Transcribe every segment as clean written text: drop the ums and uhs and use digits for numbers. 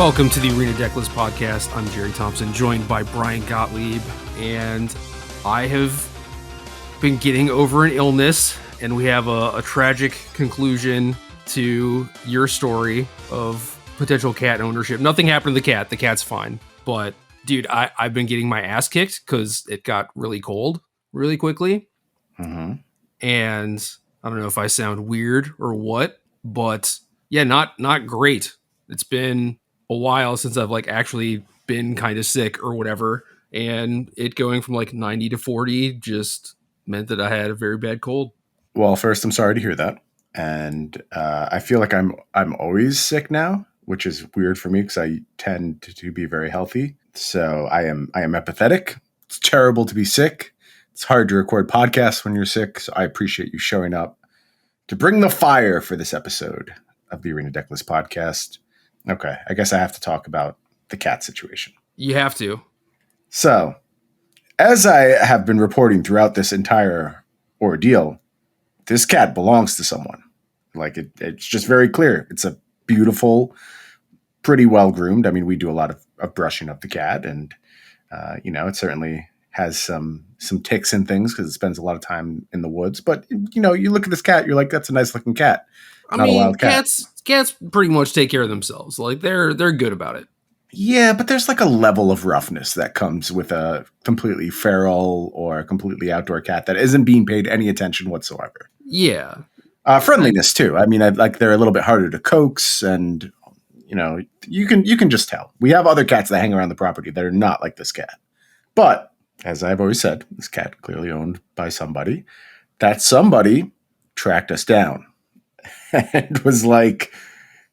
Welcome to the Arena Decklist Podcast. I'm Jerry Thompson, joined by Brian Gottlieb, and I have been getting over an illness, and we have a tragic conclusion to your story of potential cat ownership. Nothing happened to the cat. The cat's fine. But, dude, I've been getting my ass kicked because it got really cold really quickly. Mm-hmm. And I don't know if I sound weird or what, but yeah, not great. It's been a while since I've actually been kind of sick or whatever, and it going from 90 to 40 just meant that I had a very bad cold. Well, first, I'm sorry to hear that, and I feel like I'm always sick now, which is weird for me because I tend to be very healthy. So I am empathetic. It's terrible to be sick. It's hard to record podcasts when you're sick. So I appreciate you showing up to bring the fire for this episode of the Arena Decklist Podcast. Okay, I guess I have to talk about the cat situation. You have to. So, as I have been reporting throughout this entire ordeal, this cat belongs to someone. It's just very clear. It's a beautiful, pretty well groomed. I mean, we do a lot of brushing of the cat, and it certainly has some ticks and things because it spends a lot of time in the woods. But you look at this cat, you're like, that's a nice looking cat. I mean, a wild cat. Cats pretty much take care of themselves. They're good about it. Yeah, but there's a level of roughness that comes with a completely feral or a completely outdoor cat that isn't being paid any attention whatsoever. Yeah. Friendliness too. I mean, they're a little bit harder to coax, and you can just tell. We have other cats that hang around the property that are not like this cat. But as I've always said, this cat clearly owned by somebody. That somebody tracked us down and was like,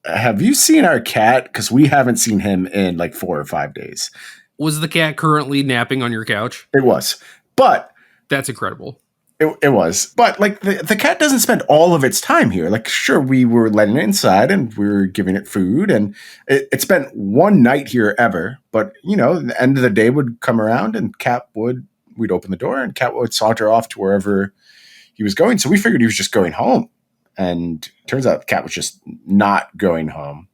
have you seen our cat? Because we haven't seen him in 4 or 5 days. Was the cat currently napping on your couch? It was. But that's incredible. It was. But the cat doesn't spend all of its time here. Sure, we were letting it inside and we were giving it food, and it spent one night here ever. But, the end of the day would come around and we'd open the door and cat would saunter off to wherever he was going. So we figured he was just going home. And turns out the cat was just not going home.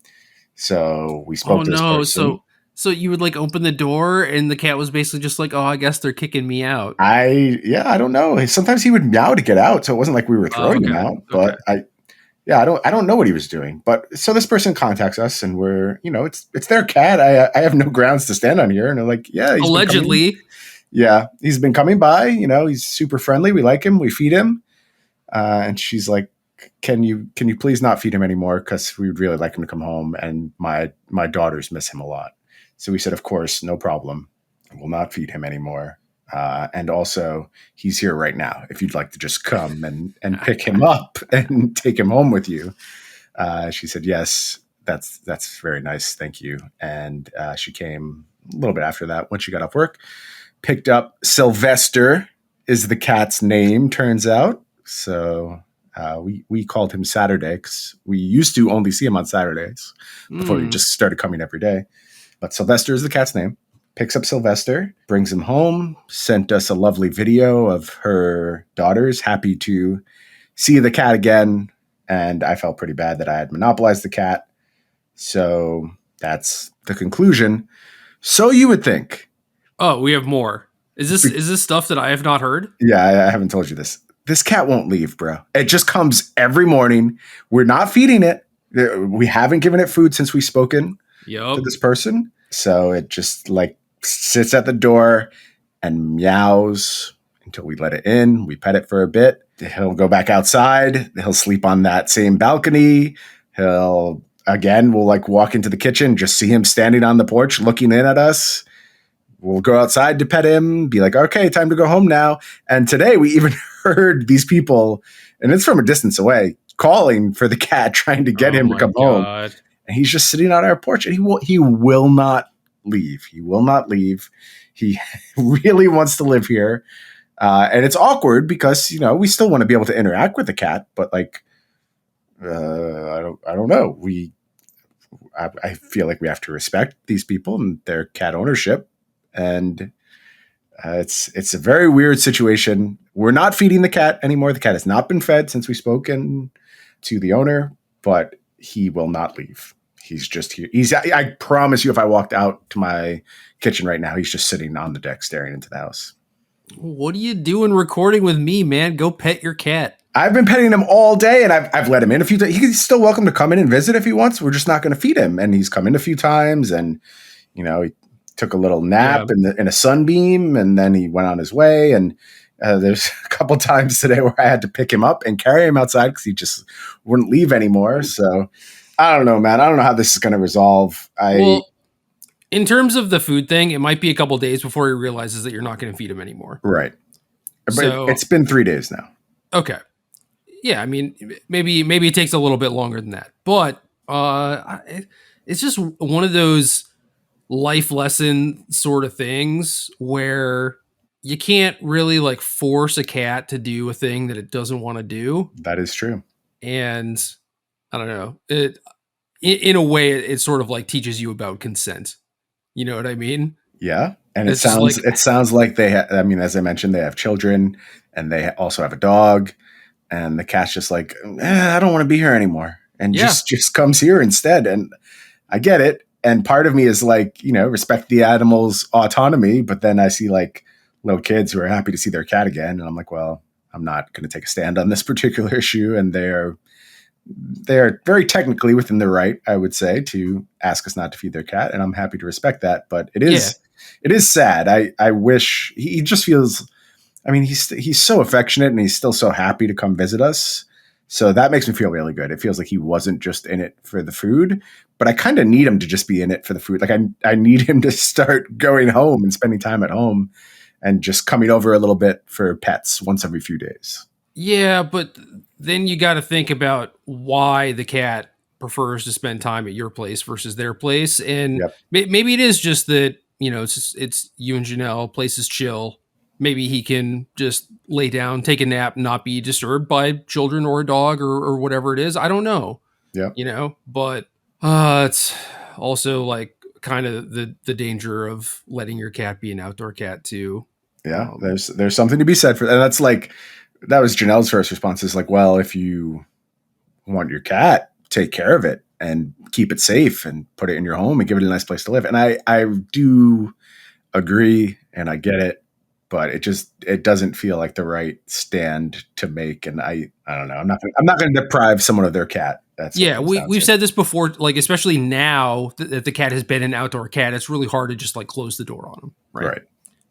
So we spoke to this person. So you would open the door and the cat was basically just I guess they're kicking me out. I don't know. Sometimes he would meow to get out. So it wasn't like we were throwing him out, but I don't know what he was doing. But so this person contacts us and we're, it's their cat. I have no grounds to stand on here. And they're like, yeah, allegedly. He's been coming by, he's super friendly. We like him. We feed him. And she's like, can you please not feed him anymore? Because we would really like him to come home, and my daughters miss him a lot. So we said, of course, no problem. We'll not feed him anymore. And also, he's here right now. If you'd like to just come and pick him up and take him home with you. She said, yes, that's very nice. Thank you. And she came a little bit after that when she got off work, picked up Sylvester is the cat's name, turns out. So we called him Saturday because we used to only see him on Saturdays before he just started coming every day. But Sylvester is the cat's name. Picks up Sylvester, brings him home, sent us a lovely video of her daughters happy to see the cat again. And I felt pretty bad that I had monopolized the cat. So that's the conclusion. So you would think. Oh, we have more. Is this stuff that I have not heard? Yeah, I haven't told you this. This cat won't leave, bro. It just comes every morning. We're not feeding it. We haven't given it food since we've spoken to this person. So it just sits at the door and meows until we let it in. We pet it for a bit. He'll go back outside. He'll sleep on that same balcony. We'll walk into the kitchen, just see him standing on the porch looking in at us. We'll go outside to pet him, be like, okay, time to go home now. And today we even heard these people, and it's from a distance away, calling for the cat, trying to get him to come home. And he's just sitting on our porch, and he will not leave. He will not leave. He really wants to live here. And it's awkward because, we still want to be able to interact with the cat, but I don't know. I feel like we have to respect these people and their cat ownership. And it's a very weird situation. We're not feeding the cat anymore. The cat has not been fed since we've spoken to the owner, but he will not leave. He's just here. I promise you, if I walked out to my kitchen right now, he's just sitting on the deck staring into the house. What are you doing recording with me, man? Go pet your cat. I've been petting him all day, and I've let him in a few times. He's still welcome to come in and visit if he wants. We're just not going to feed him. And he's come in a few times, and he took a little nap in a sunbeam, and then he went on his way. And there's a couple times today where I had to pick him up and carry him outside because he just wouldn't leave anymore. So I don't know, man. I don't know how this is going to resolve. Well, in terms of the food thing, it might be a couple days before he realizes that you're not going to feed him anymore. Right. But so, it's been 3 days now. Okay. Yeah, I mean, maybe it takes a little bit longer than that. But it's just one of those life lesson sort of things where you can't really like force a cat to do a thing that it doesn't want to do. That is true. And I don't know, in a way it sort of like teaches you about consent. You know what I mean? Yeah. And it sounds like they I mean, as I mentioned, they have children and they also have a dog, and the cat's just like, I don't want to be here anymore. And just comes here instead. And I get it. And part of me is like, respect the animal's autonomy. But then I see like little kids who are happy to see their cat again. And I'm like, well, I'm not going to take a stand on this particular issue. And they're very technically within their right, I would say, to ask us not to feed their cat. And I'm happy to respect that. But it is sad. I wish he just feels, I mean, he's so affectionate and he's still so happy to come visit us. So that makes me feel really good. It feels like he wasn't just in it for the food, but I kind of need him to just be in it for the food. Like I need him to start going home and spending time at home and just coming over a little bit for pets once every few days. Yeah, but then you got to think about why the cat prefers to spend time at your place versus their place. And maybe it is just that, it's you and Janelle, place is chill. Maybe he can just lay down, take a nap, not be disturbed by children or a dog or whatever it is. I don't know. Yeah. But it's also like kind of the danger of letting your cat be an outdoor cat too. Yeah. There's something to be said for that. And that's like, that was Janelle's first response is like, well, if you want your cat, take care of it and keep it safe and put it in your home and give it a nice place to live. And I do agree and I get it, but it doesn't feel like the right stand to make. And I don't know. I'm not going to deprive someone of their cat. We've said this before, like, especially now that the cat has been an outdoor cat, it's really hard to just like close the door on him. Right.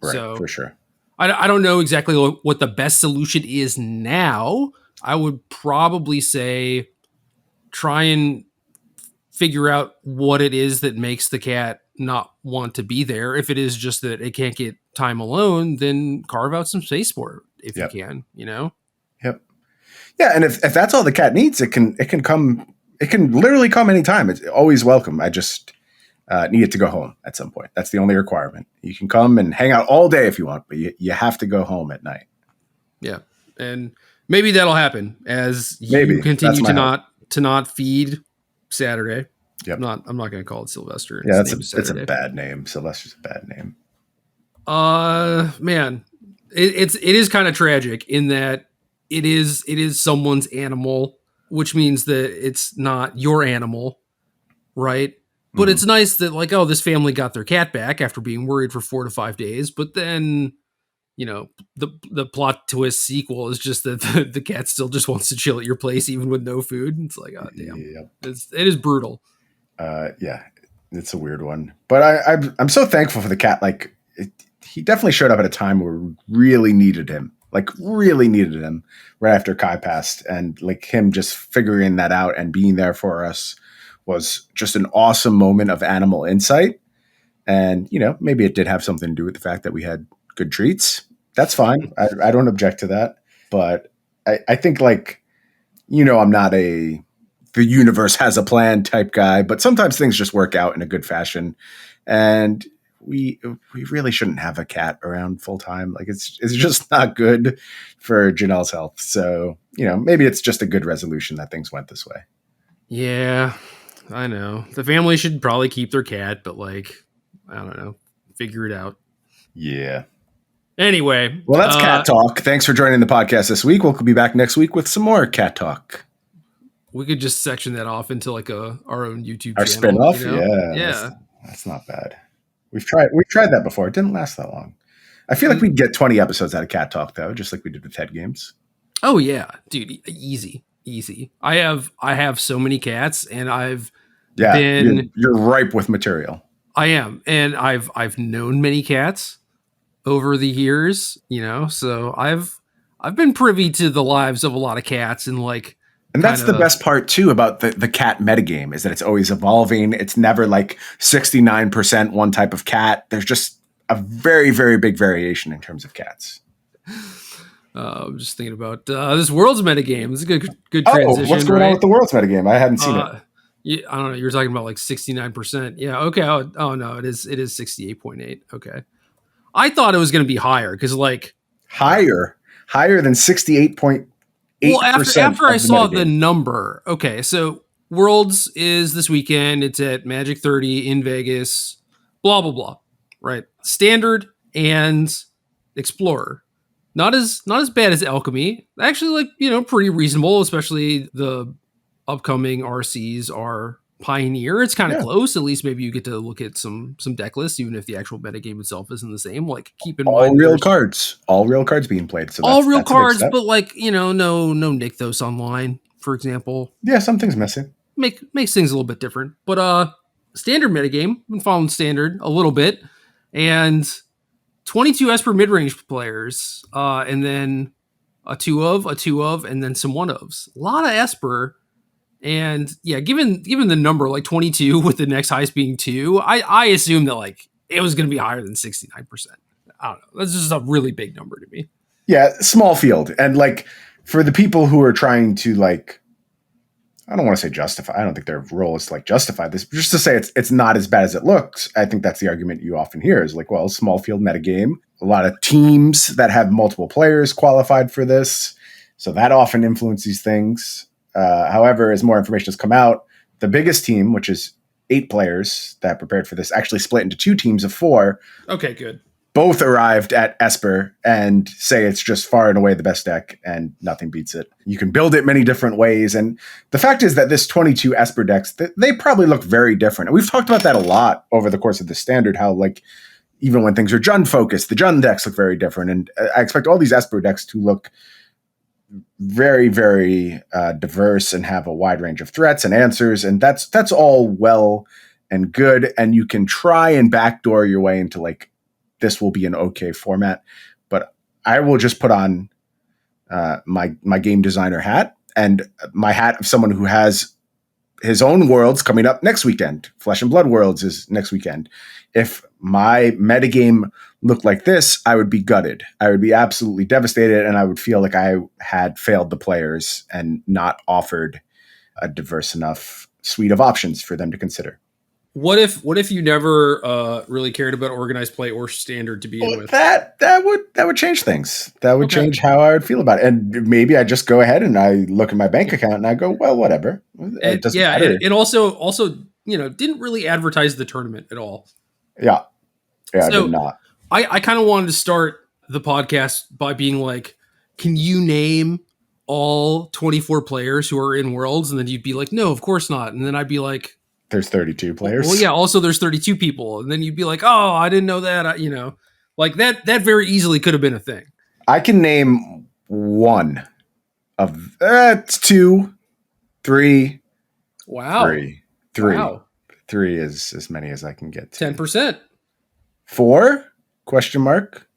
So, for sure. I don't know exactly what the best solution is now. I would probably say try and figure out what it is that makes the cat not want to be there. If it is just that it can't get time alone, then carve out some space for it if you can, Yep. Yeah. And if that's all the cat needs, it can come, it can literally come anytime. It's always welcome. I just need it to go home at some point. That's the only requirement. You can come and hang out all day if you want, but you have to go home at night. Yeah. And maybe that'll happen as you continue to not feed Saturday. Yep. I'm not going to call it Sylvester. Yeah, it's a bad name. Sylvester's a bad name. Man, it is kind of tragic in that it is someone's animal, which means that it's not your animal, right? But it's nice that like, oh, this family got their cat back after being worried for 4 to 5 days. But then, the plot twist sequel is just that the cat still just wants to chill at your place, even with no food. It's like, oh, damn. Yep. It is brutal. Yeah, it's a weird one. But I'm so thankful for the cat. Like, he definitely showed up at a time where we really needed him. Like, really needed him right after Kai passed. And like him just figuring that out and being there for us was just an awesome moment of animal insight. And, maybe it did have something to do with the fact that we had good treats. That's fine. I don't object to that. But I think like, I'm not the universe has a plan type guy, but sometimes things just work out in a good fashion. And we really shouldn't have a cat around full time. Like it's just not good for Janelle's health. So, maybe it's just a good resolution that things went this way. Yeah. I know. The family should probably keep their cat, but like, I don't know, figure it out. Yeah. Anyway. Well, that's cat talk. Thanks for joining the podcast this week. We'll be back next week with some more cat talk. We could just section that off into like our own YouTube Our channel. spinoff, You know? yeah, that's not bad. We've tried that before. It didn't last that long. I feel like we'd get 20 episodes out of Cat Talk though, just like we did with Ted Games. Oh yeah, dude, easy. I have so many cats, and you're ripe with material. I am, and I've known many cats over the years, so I've been privy to the lives of a lot of cats, and like, and that's the best part too about the cat metagame, is that it's always evolving. It's never like 69% one type of cat. There's just a very, very big variation in terms of cats. I'm just thinking about this World's metagame. It's a good transition. What's going on with the World's metagame? I hadn't seen it. Yeah, I don't know. You were talking about like 69%. Yeah. Okay. Oh no, it is 68.8. Okay. I thought it was going to be higher because like higher than 68.8%. Well, after I saw the number. Okay. So Worlds is this weekend. It's at Magic 30 in Vegas. Blah blah blah. Right. Standard and Explorer. Not as bad as Alchemy. Actually, like, pretty reasonable, especially the upcoming RCs are Pioneer. It's kind of close. At least maybe you get to look at some deck lists, even if the actual metagame itself isn't the same. Like, keep in mind, all real cards being played. So all real cards, but like, no Nykthos online, for example. Yeah, something's missing. Makes things a little bit different. But Standard metagame, been following Standard a little bit, and 22 Esper mid-range players, and then a two of, and then some one ofs. A lot of Esper, and yeah, given the number like 22 with the next highest being 2, I assume that like it was going to be higher than 69%. I don't know. That's just a really big number to me. Yeah, small field, and like for the people who are trying to like, I don't want to say justify. I don't think their role is to like justify this, but just to say it's not as bad as it looks. I think that's the argument you often hear is like, well, small field metagame, a lot of teams that have multiple players qualified for this. So that often influences things. However, as more information has come out, the biggest team, which is 8 players that prepared for this, actually split into 2 teams of 4. Okay, good. Both arrived at Esper and say it's just far and away the best deck and nothing beats it. You can build it many different ways. And the fact is that this 22 Esper decks, they probably look very different. And we've talked about that a lot over the course of the Standard, how like even when things are Jund focused, the Jund decks look very different. And I expect all these Esper decks to look very, very diverse and have a wide range of threats and answers. And that's all well and good. And you can try and backdoor your way into like, this will be an okay format, but I will just put on my game designer hat and my hat of someone who has his own worlds coming up next weekend. Flesh and Blood Worlds is next weekend. If my metagame looked like this, I would be gutted. I would be absolutely devastated, and I would feel like I had failed the players and not offered a diverse enough suite of options for them to consider. What if you never really cared about organized play or Standard to begin with? That would change things. That would change how I would feel about it. And maybe I just go ahead and I look at my bank account and I go, well, whatever. It doesn't matter. And also didn't really advertise the tournament at all. Yeah, so I did not. I kind of wanted to start the podcast by being like, can you name all 24 players who are in Worlds? And then you'd be like, no, of course not. And then I'd be like, there's 32 players. Well, yeah. Also, there's 32 people, and then you'd be like, "Oh, I didn't know that." Like that. That very easily could have been a thing. I can name one of it's 2, 3. Wow. 3. Wow. 3 is as many as I can get to. 10%. 4? Question mark.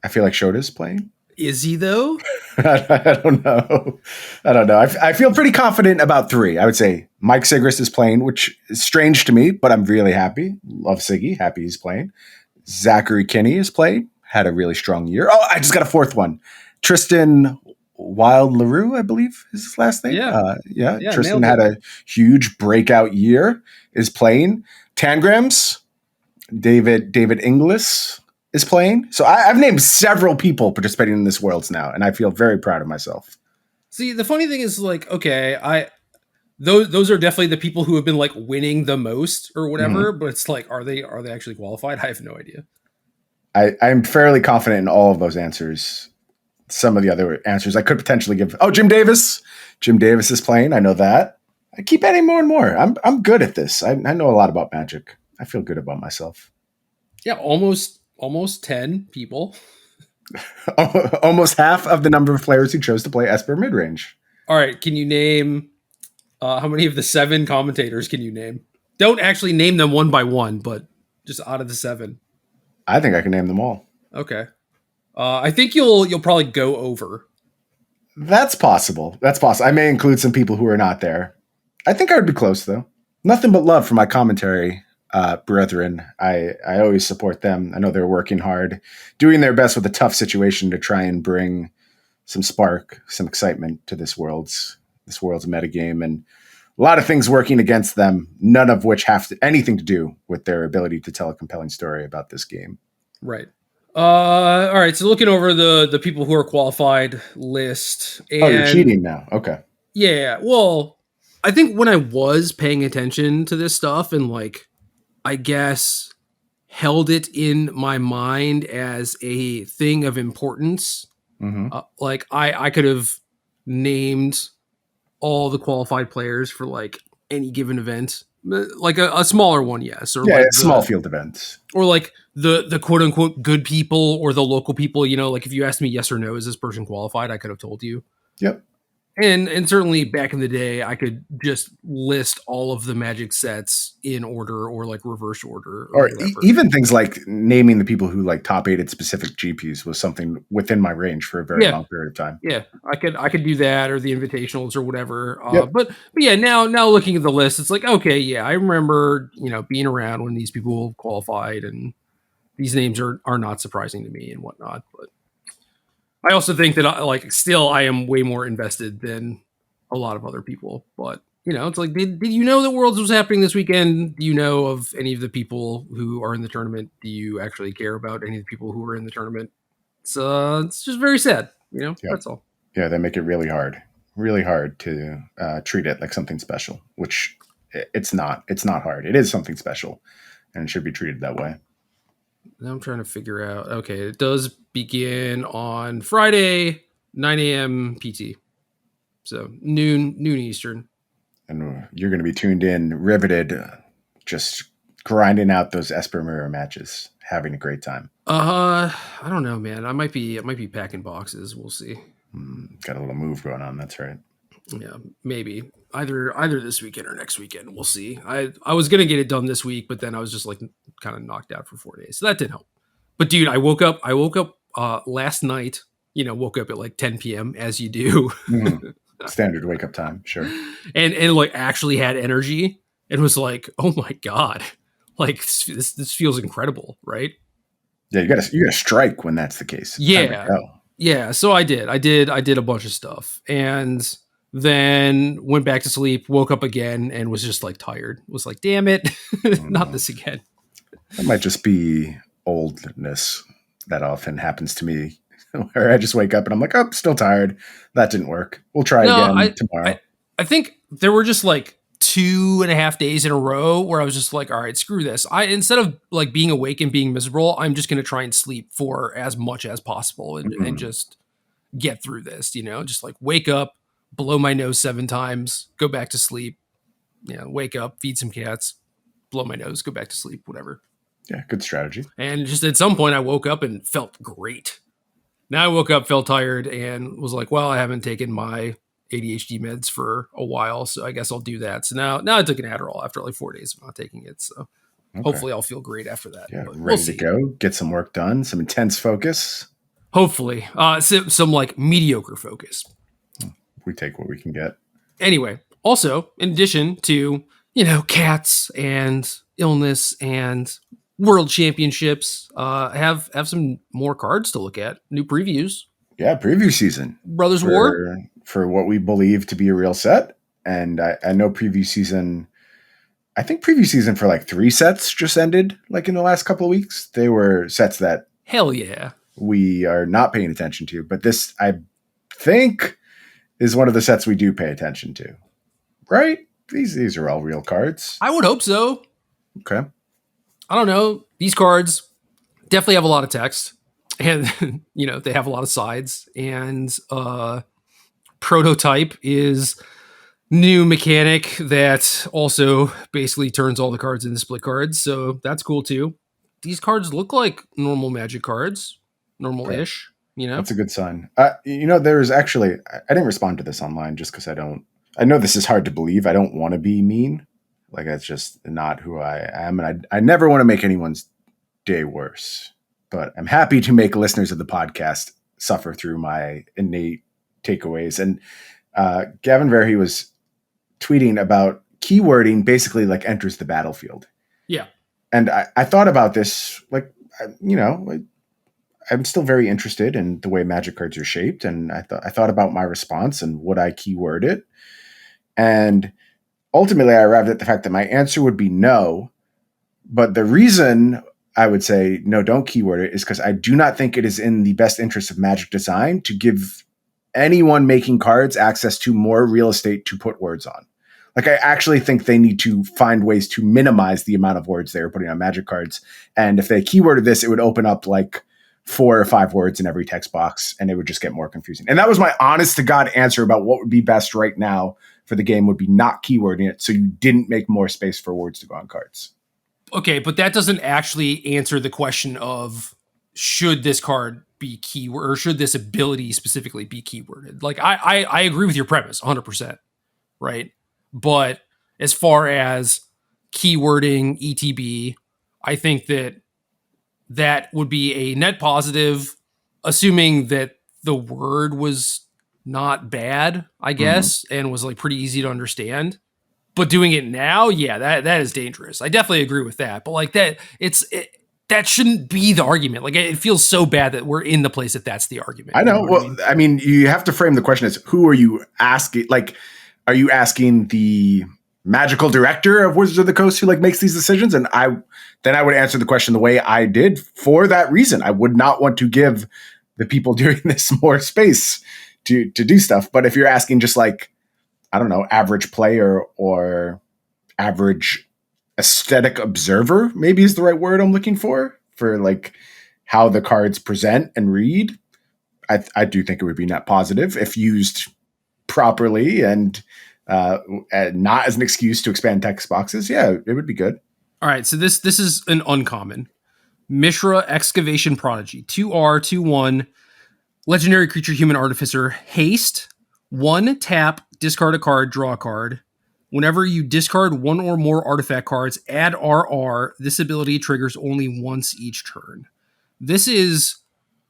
I feel like Shota's playing. Is he though? I don't know. I feel pretty confident about 3. I would say Mike Sigrist is playing, which is strange to me, but I'm really happy. Love Siggy. Happy he's playing. Zachary Kinney is playing. Had a really strong year. Oh, I just got a 4th one. Tristan Wild LaRue, I believe is his last name. Yeah. Tristan had a huge breakout year. Is playing. Tangrams. David Inglis is playing. So I've named several people participating in this Worlds now, and I feel very proud of myself. See, the funny thing is, like, okay, those are definitely the people who have been like winning the most or whatever, but it's like, are they actually qualified? I have no idea. I'm fairly confident in all of those answers. Some of the other answers I could potentially give. Oh, Jim Davis. Jim Davis is playing. I know that. I keep adding more and more. I'm good at this. I know a lot about Magic. I feel good about myself. Yeah, almost 10 people. Almost half of the number of players who chose to play Esper midrange. All right, can you name how many of the 7 commentators can you name? Don't actually name them one by one, but just out of the 7. I think I can name them all. Okay. I think you'll probably go over. That's possible. That's possible. I may include some people who are not there. I think I would be close, though. Nothing but love for my commentary brethren. I always support them. I know they're working hard, doing their best with a tough situation to try and bring some spark, some excitement to this world's metagame, and a lot of things working against them, none of which have anything to do with their ability to tell a compelling story about this game. Right. All right. So looking over the people who are qualified list. And, oh, you're cheating now. Okay. Yeah. Well, I think when I was paying attention to this stuff and like, I guess held it in my mind as a thing of importance. Mm-hmm. Like I could have named all the qualified players for like any given event, like a smaller one, yes, or yeah, like small field events, or like the quote unquote good people or the local people. You know, like if you asked me yes or no, is this person qualified? I could have told you. Yep. And certainly back in the day, I could just list all of the Magic sets in order or like reverse order. Or even things like naming the people who like top 8 at specific GPs was something within my range for a very long period of time. Yeah, I could do that or the invitationals or whatever. But yeah, now looking at the list, it's like, okay, yeah, I remember, being around when these people qualified, and these names are not surprising to me and whatnot. But I also think that I am way more invested than a lot of other people. But it's like, did you know that Worlds was happening this weekend? Do you know of any of the people who are in the tournament? Do you actually care about any of the people who are in the tournament? It's just very sad, That's all. Yeah, they make it really hard to treat it like something special, which it's not. It's not hard. It is something special, and it should be treated that way. Now I'm trying to figure out. Okay, it does begin on Friday, 9 a.m. PT. So noon Eastern. And you're going to be tuned in, riveted, just grinding out those Esper Mirror matches, having a great time. I don't know, man. I might be packing boxes. We'll see. Got a little move going on. That's right. Yeah, maybe either this weekend or next weekend. We'll see. I was gonna get it done this week, but then I was just like kind of knocked out for 4 days, so that didn't help. But dude, I woke up last night. Woke up at like 10 p.m. as you do. Standard wake up time, sure. And like actually had energy and was like, oh my god, like this feels incredible, right? Yeah, you gotta strike when that's the case. Yeah. So I did a bunch of stuff, and then went back to sleep, woke up again, and was just like tired. Was like, damn it, not this again. That might just be oldness. That often happens to me, where I just wake up and I'm like, oh, still tired. That didn't work. We'll try again tomorrow. I think there were just like 2.5 days in a row where I was just like, all right, screw this. Instead of like being awake and being miserable, I'm just going to try and sleep for as much as possible and just get through this, just like wake up, blow my nose 7 times, go back to sleep, wake up, feed some cats, blow my nose, go back to sleep, whatever. Yeah. Good strategy. And just at some point I woke up and felt great. Now I woke up, felt tired, and was like, well, I haven't taken my ADHD meds for a while, so I guess I'll do that. So now I took an Adderall after like 4 days of not taking it. So hopefully I'll feel great after that. Yeah, ready to go, get some work done, some intense focus. Hopefully. Some like mediocre focus. We take what we can get. Anyway, also, in addition to, cats and illness and world championships, have some more cards to look at. New previews. Yeah, preview season. Brothers War. For what we believe to be a real set. And I know preview season, I think preview season for like 3 sets just ended like in the last couple of weeks. They were sets that hell yeah we are not paying attention to. But this, I think, is one of the sets we do pay attention to. Right? These are all real cards. I would hope so. Okay. I don't know. These cards definitely have a lot of text. And, they have a lot of sides. And prototype is new mechanic that also basically turns all the cards into split cards. So that's cool too. These cards look like normal Magic cards, Good. normal-ish. You know, That's a good sign. There's actually, I didn't respond to this online just because I know this is hard to believe. I don't want to be mean. Like, that's just not who I am. And I never want to make anyone's day worse. But I'm happy to make listeners of the podcast suffer through my innate takeaways. And Gavin Verhey was tweeting about keywording basically like enters the battlefield. yeah. And I thought about this, like, I'm still very interested in the way Magic cards are shaped, and I thought about my response and would I keyword it, and ultimately I arrived at the fact that my answer would be no. But the reason I would say no, don't keyword it, is because I do not think it is in the best interest of Magic design to give anyone making cards access to more real estate to put words on. Like, I actually think they need to find ways to minimize the amount of words they are putting on Magic cards. And if they keyworded this, it would open up like 4 or 5 words in every text box, and it would just get more confusing. And that was my honest to God answer about what would be best right now for the game, would be not keywording it, so you didn't make more space for words to go on cards. Okay, but that doesn't actually answer the question of should this card be keyword, or should this ability specifically be keyworded? Like, I agree with your premise 100%, right? But as far as keywording ETB, I think that would be a net positive, assuming that the word was not bad, I guess, and was like pretty easy to understand. But doing it now, yeah, that is dangerous. I definitely agree with that. But like that shouldn't be the argument. Like, it feels so bad that we're in the place that that's the argument. I know. You know Well, I mean, you have to frame the question as, who are you asking? Like, are you asking the magical director of Wizards of the Coast who like makes these decisions? And I would answer the question the way I did for that reason. I would not want to give the people doing this more space to do stuff. But if you're asking just like, I don't know, average player or average aesthetic observer, maybe is the right word I'm looking for like how the cards present and read, I do think it would be net positive if used properly and not as an excuse to expand text boxes. Yeah, it would be good. All right, so this is an uncommon. Mishra, Excavation Prodigy, 2R, 2/1, legendary creature, human artificer, haste, 1 tap, discard a card, draw a card. Whenever you discard 1 or more artifact cards, add RR. This ability triggers only once each turn. This is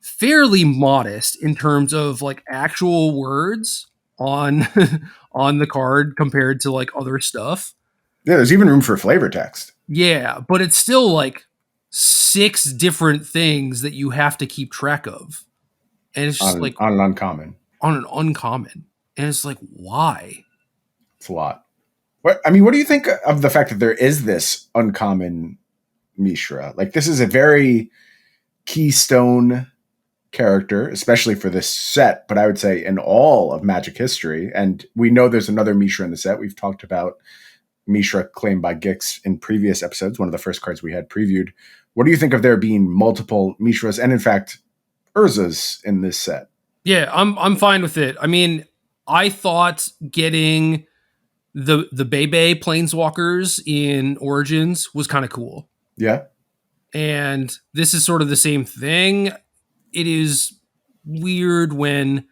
fairly modest in terms of like actual words on on the card compared to like other stuff. Yeah, there's even room for flavor text. Yeah, but it's still like 6 different things that you have to keep track of. And it's just like on an uncommon. On an uncommon. And it's like, why? It's a lot. What do you think of the fact that there is this uncommon Mishra? Like, this is a very keystone character, especially for this set, but I would say in all of Magic history. And we know there's another Mishra in the set. We've talked about Mishra claimed by Gix in previous episodes, one of the first cards we had previewed. What do you think of there being multiple Mishras and, in fact, Urzas in this set? Yeah, I'm fine with it. I mean, I thought getting the Bebe Planeswalkers in Origins was kind of cool. Yeah. And this is sort of the same thing. It is weird when,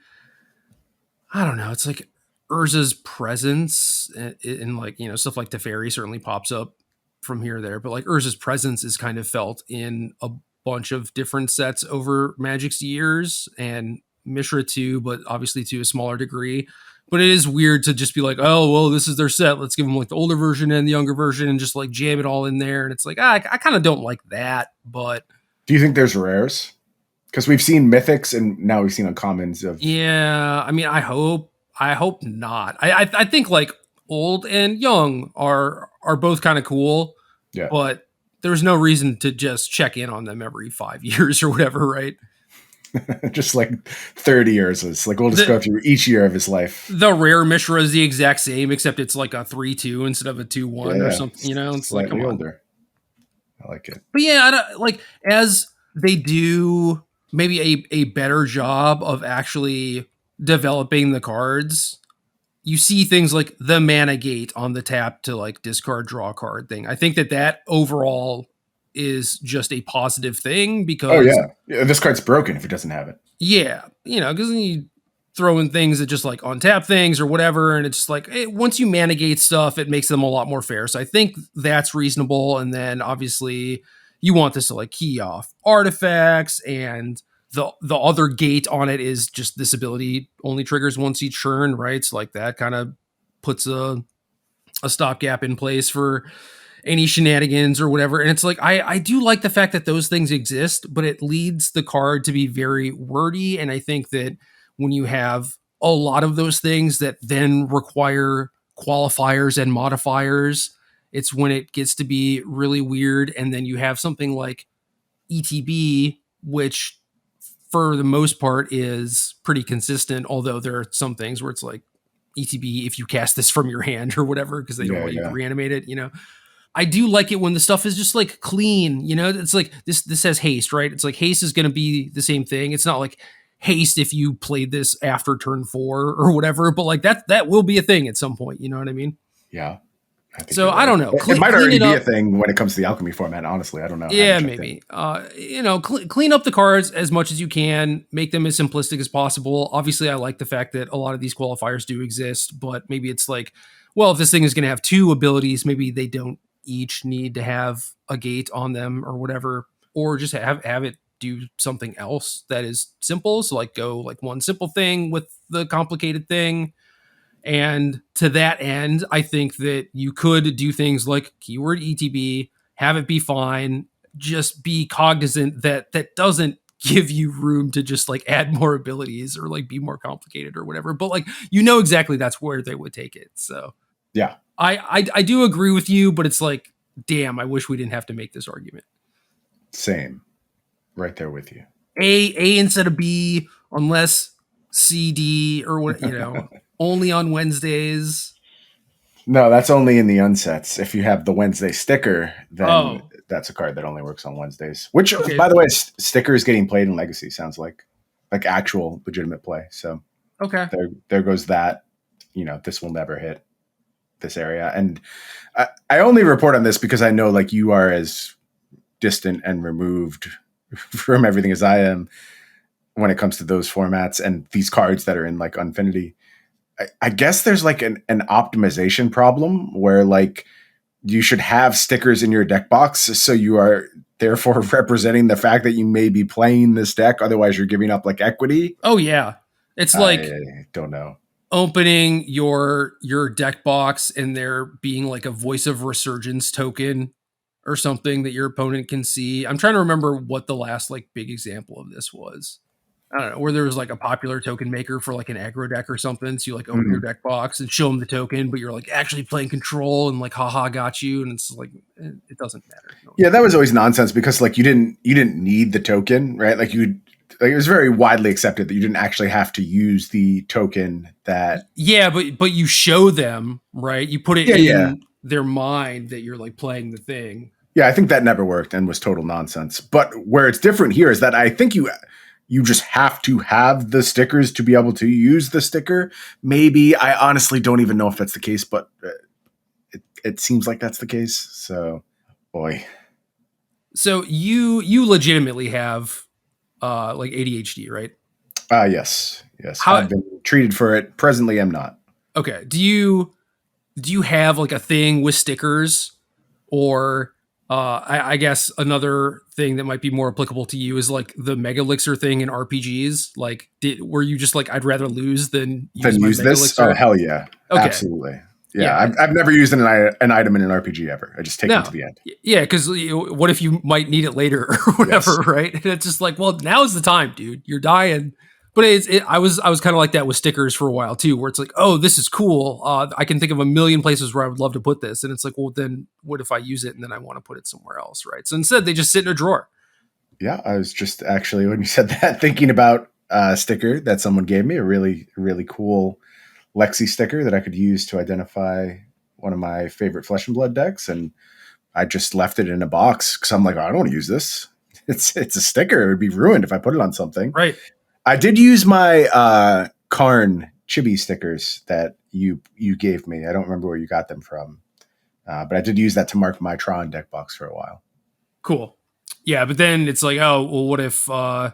I don't know, it's like Urza's presence and like, you know, stuff like Teferi certainly pops up from here or there, but like Urza's presence is kind of felt in a bunch of different sets over Magic's years, and Mishra too, but obviously to a smaller degree. But it is weird to just be like, oh, well, this is their set. Let's give them like the older version and the younger version and just like jam it all in there. And it's like, I kind of don't like that. But do you think there's rares? Because we've seen mythics and now we've seen uncommons of. Yeah, I mean, I hope not. I think like old and young are both kind of cool. Yeah. But there's no reason to just check in on them every 5 years or whatever, right? Just like 30 years. It's like we'll just go through each year of his life. The rare Mishra is the exact same, except it's like a 3/2 instead of a 2/1 or something. You know, it's slightly like, come older. I like it. But yeah, I don't, like as they do maybe a better job of actually developing the cards, you see things like the mana gate on the tap to like discard, draw a card thing. I think that overall is just a positive thing Oh because yeah, this card's broken if it doesn't have it. yeah, because you throw in things that just like untap things or whatever, and it's like once you mana gate stuff, it makes them a lot more fair. So I think that's reasonable. And then obviously you want this to like key off artifacts, and the other gate on it is just this ability only triggers once each turn, right? So like that kind of puts a stopgap in place for any shenanigans or whatever. And it's like, I do like the fact that those things exist, but it leads the card to be very wordy. And I think that when you have a lot of those things that then require qualifiers and modifiers, it's when it gets to be really weird. And then you have something like ETB, which for the most part is pretty consistent, although there are some things where it's like ETB if you cast this from your hand or whatever, because they don't want you to reanimate it, I do like it when the stuff is just like clean, it's like this has haste, right? It's like haste is going to be the same thing. It's not like haste if you played this after turn 4 or whatever, but like that will be a thing at some point. You know what I mean? Yeah. So I don't know. It might already be a thing when it comes to the alchemy format. Honestly, I don't know. Yeah, maybe. Clean up the cards as much as you can. Make them as simplistic as possible. Obviously, I like the fact that a lot of these qualifiers do exist, but maybe it's like, well, if this thing is going to have 2 abilities, maybe they don't each need to have a gate on them or whatever, or just have it do something else that is simple. So like go like one simple thing with the complicated thing. And to that end, I think that you could do things like keyword ETB, have it be fine, just be cognizant that doesn't give you room to just like add more abilities or like be more complicated or whatever. But like, exactly that's where they would take it. So yeah, I do agree with you, but it's like, damn, I wish we didn't have to make this argument. Same. Right there with you. A instead of B, unless CD or what, only on Wednesdays. No, that's only in the unsets. If you have the Wednesday sticker, then that's a card that only works on Wednesdays. Which, by the way, sticker is getting played in Legacy. Sounds like actual legitimate play. So okay, there goes that. This will never hit this area. And I only report on this because I know like you are as distant and removed from everything as I am when it comes to those formats and these cards that are in like Unfinity. I guess there's like an optimization problem where like you should have stickers in your deck box. So you are therefore representing the fact that you may be playing this deck. Otherwise you're giving up like equity. Oh yeah. It's like, I don't know, opening your deck box and there being like a Voice of Resurgence token or something that your opponent can see. I'm trying to remember what the last like big example of this was. I don't know, where there was like a popular token maker for like an aggro deck or something. So you like open your deck box and show them the token, but you're like actually playing control and like, haha, got you. And it's like, it doesn't matter. Yeah, that was always nonsense because like you didn't need the token, right? Like it was very widely accepted that you didn't actually have to use the token that. Yeah, but you show them, right? You put it in their mind that you're like playing the thing. Yeah, I think that never worked and was total nonsense. But where it's different here is that I think you just have to have the stickers to be able to use the sticker. Maybe I honestly don't even know if that's the case, but it seems like that's the case. So, boy. So you legitimately have like ADHD, right? Yes. I've been treated for it. Presently, I'm not. Okay. Do you have like a thing with stickers, or I guess another thing that might be more applicable to you is like the Mega Elixir thing in RPGs. Like, were you just like, I'd rather lose than use this? Elixir? Oh, hell yeah. Okay. Absolutely. Yeah. I've never used an item in an RPG ever. I just take it to the end. Yeah, because what if you might need it later or whatever, right? And it's just like, well, now's the time, dude. You're dying. But I was kind of like that with stickers for a while too, where it's like, oh, this is cool. I can think of a million places where I would love to put this, and it's like, well, then what if I use it and then I want to put it somewhere else, right? So instead, they just sit in a drawer. Yeah, I was just actually when you said that thinking about a sticker that someone gave me, a really really cool Lexi sticker that I could use to identify one of my favorite Flesh and Blood decks, and I just left it in a box because I'm like, I don't want to use this. It's a sticker. It would be ruined if I put it on something, right? I did use my Karn chibi stickers that you gave me. I don't remember where you got them from, but I did use that to mark my Tron deck box for a while. Cool. Yeah, but then it's like, oh, well, what if my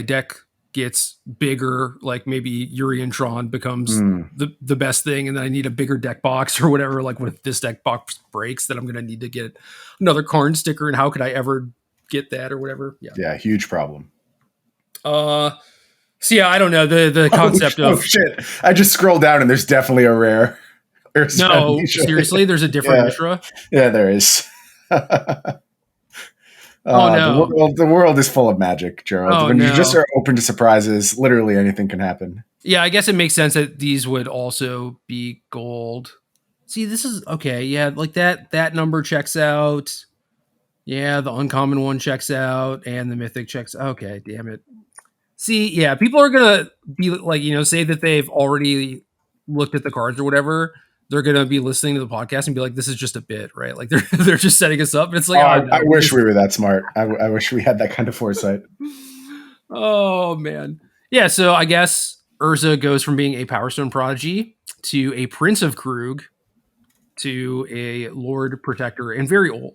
deck gets bigger, like maybe Yuri and Tron becomes the best thing, and then I need a bigger deck box or whatever. Like, what if this deck box breaks? Then I'm going to need to get another Karn sticker, and how could I ever get that or whatever? Yeah, huge problem. So yeah, I don't know the concept of. Oh shit! I just scrolled down and there's definitely a rare. No, seriously, there's a different Mishra. Yeah, there is. No, the world is full of magic, Gerald. When you just are open to surprises, literally anything can happen. Yeah, I guess it makes sense that these would also be gold. See, this is okay. Yeah, like that number checks out. Yeah, the uncommon one checks out, and the mythic checks. Okay, damn it. See, yeah, people are gonna be like, say that they've already looked at the cards or whatever. They're gonna be listening to the podcast and be like, "This is just a bit, right?" Like they're just setting us up. And it's like, I wish we were that smart. I wish we had that kind of foresight. Oh man, yeah. So I guess Urza goes from being a Power Stone Prodigy to a Prince of Kroog to a Lord Protector and very old.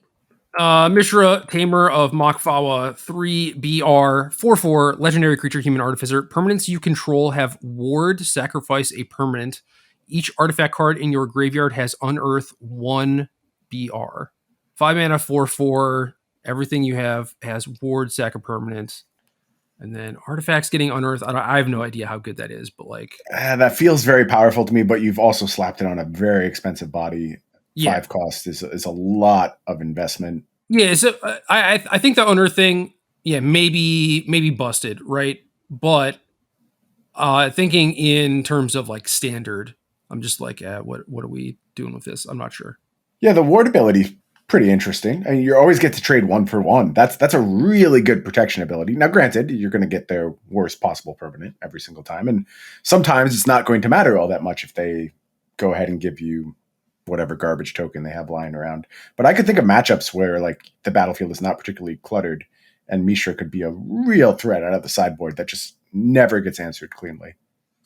Mishra, Tamer of Fawa, 3 BR, 4/4, legendary creature, human artificer. Permanents you control have ward, sacrifice a permanent. Each artifact card in your graveyard has unearth 1 BR. 5 mana, 4/4. Everything you have has ward, sack a permanent. And then artifacts getting unearthed. I have no idea how good that is, but like. That feels very powerful to me, but you've also slapped it on a very expensive body. 5 cost is a lot of investment. Yeah, so I think the unearth thing, maybe busted, right? But thinking in terms of like standard, I'm just like, what are we doing with this? I'm not sure. Yeah, the ward ability pretty interesting. I mean, you always get to trade 1 for 1. That's a really good protection ability. Now, granted, you're going to get their worst possible permanent every single time, and sometimes it's not going to matter all that much if they go ahead and give you whatever garbage token they have lying around. But I could think of matchups where like the battlefield is not particularly cluttered, and Mishra could be a real threat out of the sideboard that just never gets answered cleanly.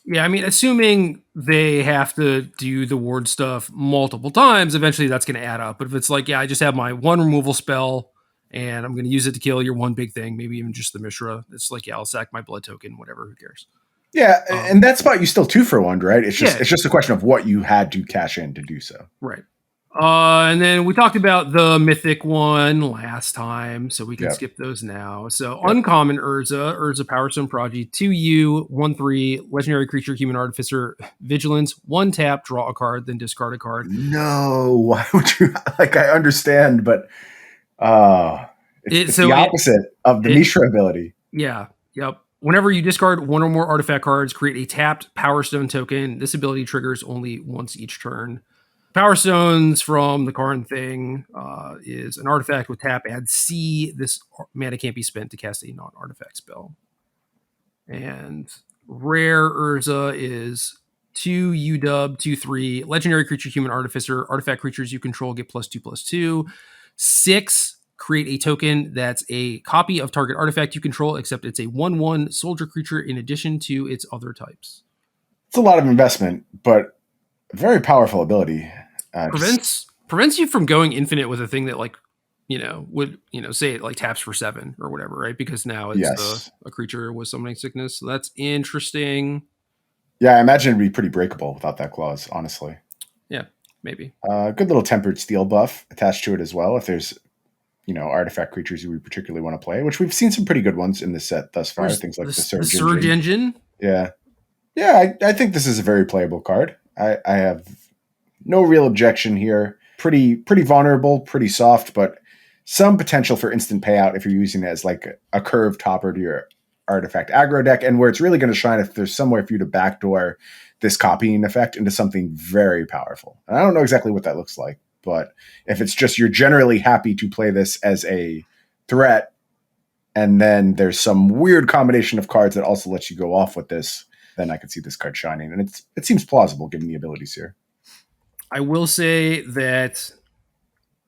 Yeah, I mean, assuming they have to do the ward stuff multiple times, eventually that's going to add up. But if it's like, I just have my 1 removal spell and I'm going to use it to kill your 1 big thing, maybe even just the Mishra, it's like, I'll sack my blood token, whatever, who cares? Yeah, and that spot you still 2 for 1, right? It's just a question of what you had to cash in to do so. Right. And then we talked about the mythic one last time, so we can skip those now. So uncommon Urza Power Stone Prodigy, 2U, 1/3, legendary creature, human artificer, vigilance, 1 tap, draw a card, then discard a card. No, why would you? Like, I understand, but it's the opposite of the Mishra ability. Yeah. Yep. Whenever you discard 1 or more artifact cards, create a tapped Power Stone token. This ability triggers only once each turn. Power Stones from the Karn thing is an artifact with tap, add C. This mana can't be spent to cast a non-artifact spell. And rare Urza is 2 UW, 2/3, legendary creature, human artificer. Artifact creatures you control get +2/+2. 6, create a token that's a copy of target artifact you control, except it's a 1/1 soldier creature in addition to its other types. It's a lot of investment, but very powerful ability. Prevents you from going infinite with a thing that would say it like taps for 7 or whatever, right? Because now it's a creature with summoning sickness. So that's interesting. Yeah, I imagine it'd be pretty breakable without that clause, honestly. Yeah, maybe. Good little tempered steel buff attached to it as well. If there's artifact creatures we particularly want to play, which we've seen some pretty good ones in this set thus far. Things like the Surge Engine. Yeah. I think this is a very playable card. I have no real objection here. Pretty vulnerable, pretty soft, but some potential for instant payout if you're using it as like a curved topper to your artifact aggro deck, and where it's really going to shine if there's somewhere for you to backdoor this copying effect into something very powerful. And I don't know exactly what that looks like, but if it's just you're generally happy to play this as a threat, and then there's some weird combination of cards that also lets you go off with this, then I could see this card shining. And it seems plausible given the abilities here. I will say that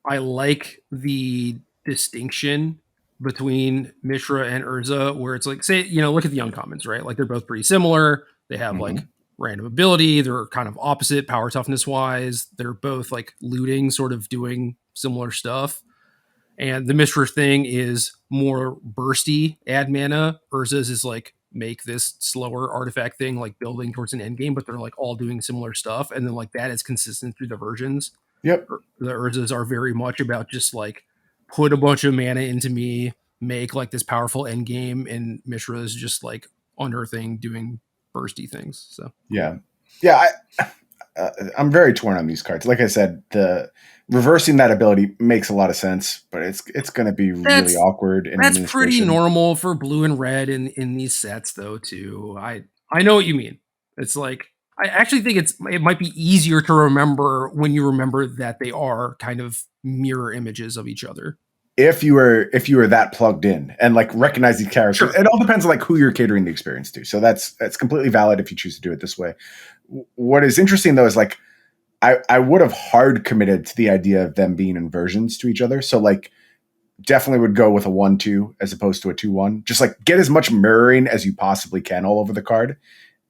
I like the distinction between Mishra and Urza, where it's like, say, look at the uncommons, right? Like they're both pretty similar. They have Mm-hmm. like random ability. They're kind of opposite power toughness wise. They're both like looting, sort of doing similar stuff. And the Mishra thing is more bursty, add mana. Urza's is like make this slower artifact thing, like building towards an end game, but they're like all doing similar stuff. And then like that is consistent through the versions. Yep. The Urzas are very much about just like put a bunch of mana into me, make like this powerful end game, and Mishra is just like unearthing, doing bursty things. So yeah, I'm very torn on these cards. Like I said, the reversing that ability makes a lot of sense, but it's going to be really awkward in that's pretty administration. normal for blue and red in these sets, though. Too, I know what you mean. It's like I actually think it might be easier to remember when you remember that they are kind of mirror images of each other. If you were that plugged in and like recognize these characters, It all depends on like who you're catering the experience to. So that's completely valid if you choose to do it this way. What is interesting though is like I would have hard committed to the idea of them being inversions to each other. So like definitely would go with a 1-2 as opposed to a 2-1. Just like get as much mirroring as you possibly can all over the card.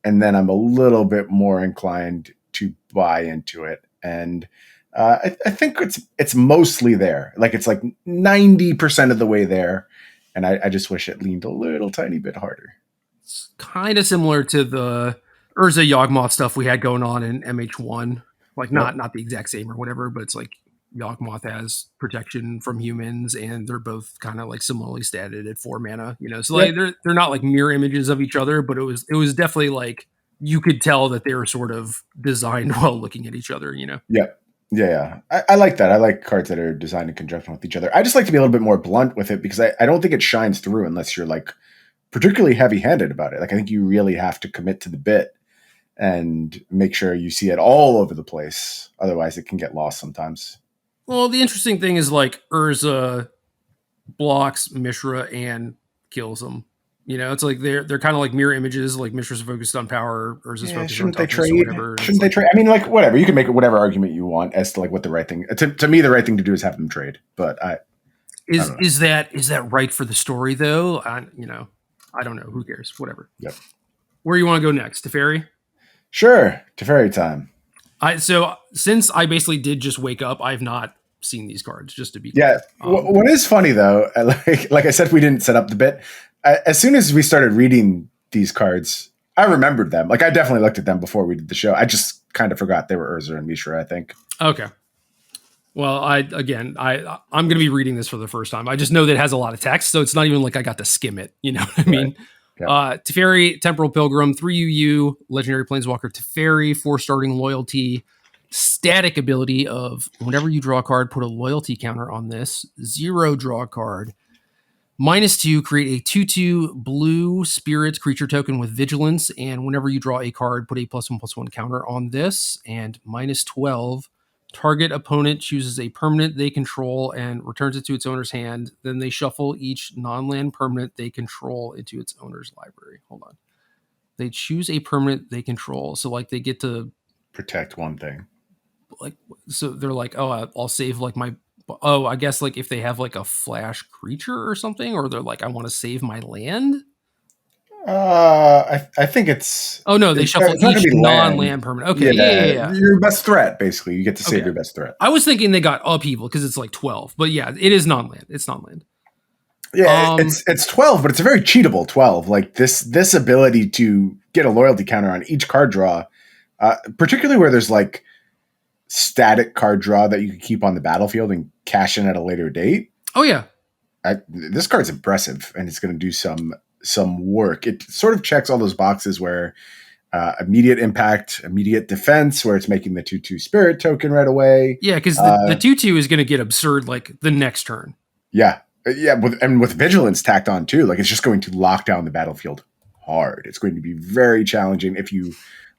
And then I'm a little bit more inclined to buy into it. And I think it's mostly there. Like it's like 90% of the way there. And I just wish it leaned a little tiny bit harder. It's kind of similar to the Urza Yawgmoth stuff we had going on in MH1. Like not the exact same or whatever, but it's like Yawgmoth has protection from humans, and they're both kind of like similarly statted at 4 mana. You know, so like they're not like mirror images of each other, but it was definitely like you could tell that they were sort of designed while looking at each other. You know. Yeah. I like that. I like cards that are designed in conjunction with each other. I just like to be a little bit more blunt with it because I don't think it shines through unless you're like particularly heavy-handed about it. Like I think you really have to commit to the bit and make sure you see it all over the place. Otherwise, it can get lost sometimes. Well, the interesting thing is like Urza blocks Mishra and kills them. You know, it's like they're kind of like mirror images. Like Mishra's focused on power, Urza's focused on toughness or whatever. Shouldn't they trade? I mean, like whatever. You can make whatever argument you want as to like what the right thing. To me, the right thing to do is have them trade. But is that right for the story though? I don't know. Who cares? Whatever. Yep. Where you want to go next? Teferi? Sure. Teferi time. So since I basically did just wake up, I've not seen these cards, just to be clear. What is funny though, like I said, we didn't set up the bit. As soon as we started reading these cards, I remembered them. Like I definitely looked at them before we did the show. I just kind of forgot they were Urza and Mishra, I think. Okay. Well, I'm going to be reading this for the first time. I just know that it has a lot of text, so it's not even like I got to skim it. You know what I mean? Yep. Teferi, Temporal Pilgrim, 3 UU, Legendary Planeswalker Teferi, 4 starting loyalty, static ability of whenever you draw a card, put a loyalty counter on this, 0 draw a card. -2, create a 2/2 blue spirit creature token with vigilance, and whenever you draw a card, put a +1/+1 counter on this, and -12, target opponent chooses a permanent they control and returns it to its owner's hand. Then they shuffle each non-land permanent they control into its owner's library. Hold on. They choose a permanent they control. So like they get to protect one thing. Like, so they're like, oh, I'll save like I guess like if they have like a flash creature or something, or they're like, I want to save my land. I think it's. Oh no, they shuffle each non-land permanent. Okay, yeah. Your best threat, basically, you get to save your best threat. I was thinking they got upheaval because it's like 12, but yeah, it is non-land. It's non-land. Yeah, it's 12, but it's a very cheatable 12. Like this ability to get a loyalty counter on each card draw, particularly where there's like static card draw that you can keep on the battlefield and cash in at a later date. Oh yeah, this card's impressive, and it's going to do some work. It sort of checks all those boxes where immediate impact, immediate defense, where it's making the 2/2 spirit token right away. Yeah, because the 2/2 is going to get absurd like the next turn. Yeah, with vigilance tacked on too. Like it's just going to lock down the battlefield hard. It's going to be very challenging if you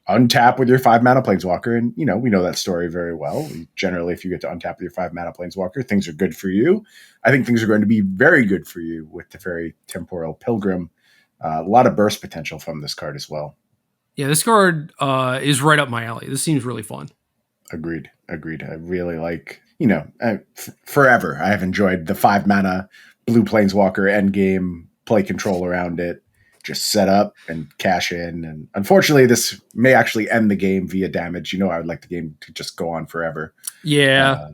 untap with your 5 mana planeswalker, and we know that story very well. Generally, if you get to untap with your 5 mana planeswalker, things are good for you. I think things are going to be very good for you with Teferi, Temporal Pilgrim. A lot of burst potential from this card as well. Yeah, this card is right up my alley. This seems really fun. Agreed. I really like, forever I have enjoyed the 5 mana blue planeswalker endgame, play control around it, just set up and cash in. And unfortunately, this may actually end the game via damage. I would like the game to just go on forever. Yeah.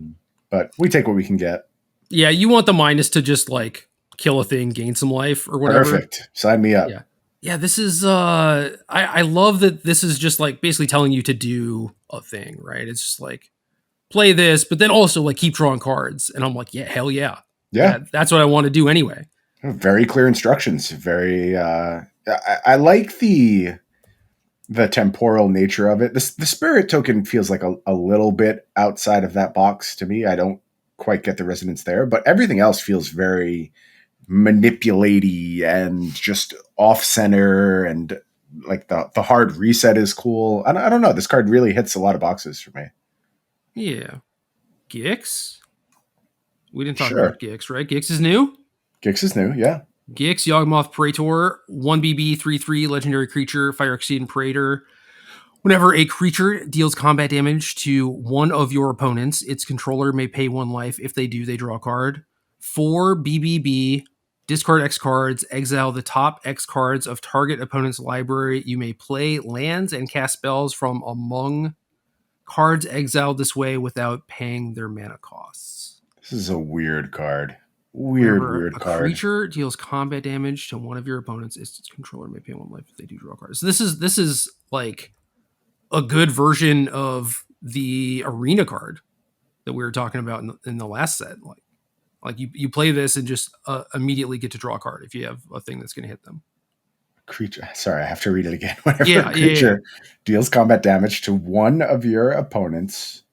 But we take what we can get. Yeah, you want the minus to just like kill a thing, gain some life or whatever. Perfect. Sign me up. Yeah. Yeah, this is I love that this is just like basically telling you to do a thing, right? It's just like play this, but then also like keep drawing cards. And I'm like, yeah, hell yeah. Yeah. That's what I want to do anyway. Very clear instructions. Very I like the temporal nature of it. The spirit token feels like a little bit outside of that box to me. I don't quite get the resonance there, but everything else feels very manipulaty and just off center, and like the hard reset is cool. I don't know. This card really hits a lot of boxes for me. Yeah. Gix? We didn't talk about Gix, right? Gix is new? Gix is new, yeah. Gix, Yawgmoth Praetor, 1BB, 3/3, legendary creature, Phyrexian Praetor. Whenever a creature deals combat damage to one of your opponents, its controller may pay 1 life. If they do, they draw a card. 4 BBB, discard X cards, exile the top X cards of target opponent's library. You may play lands and cast spells from among cards exiled this way without paying their mana costs. This is a weird card. Weird card. A creature deals combat damage to one of your opponents, its controller may pay 1 life if they do draw cards. So this is like a good version of the arena card that we were talking about in the last set. Like you play this and just immediately get to draw a card if you have a thing that's going to hit them. Creature. Sorry, I have to read it again. Whenever a creature deals combat damage to one of your opponents,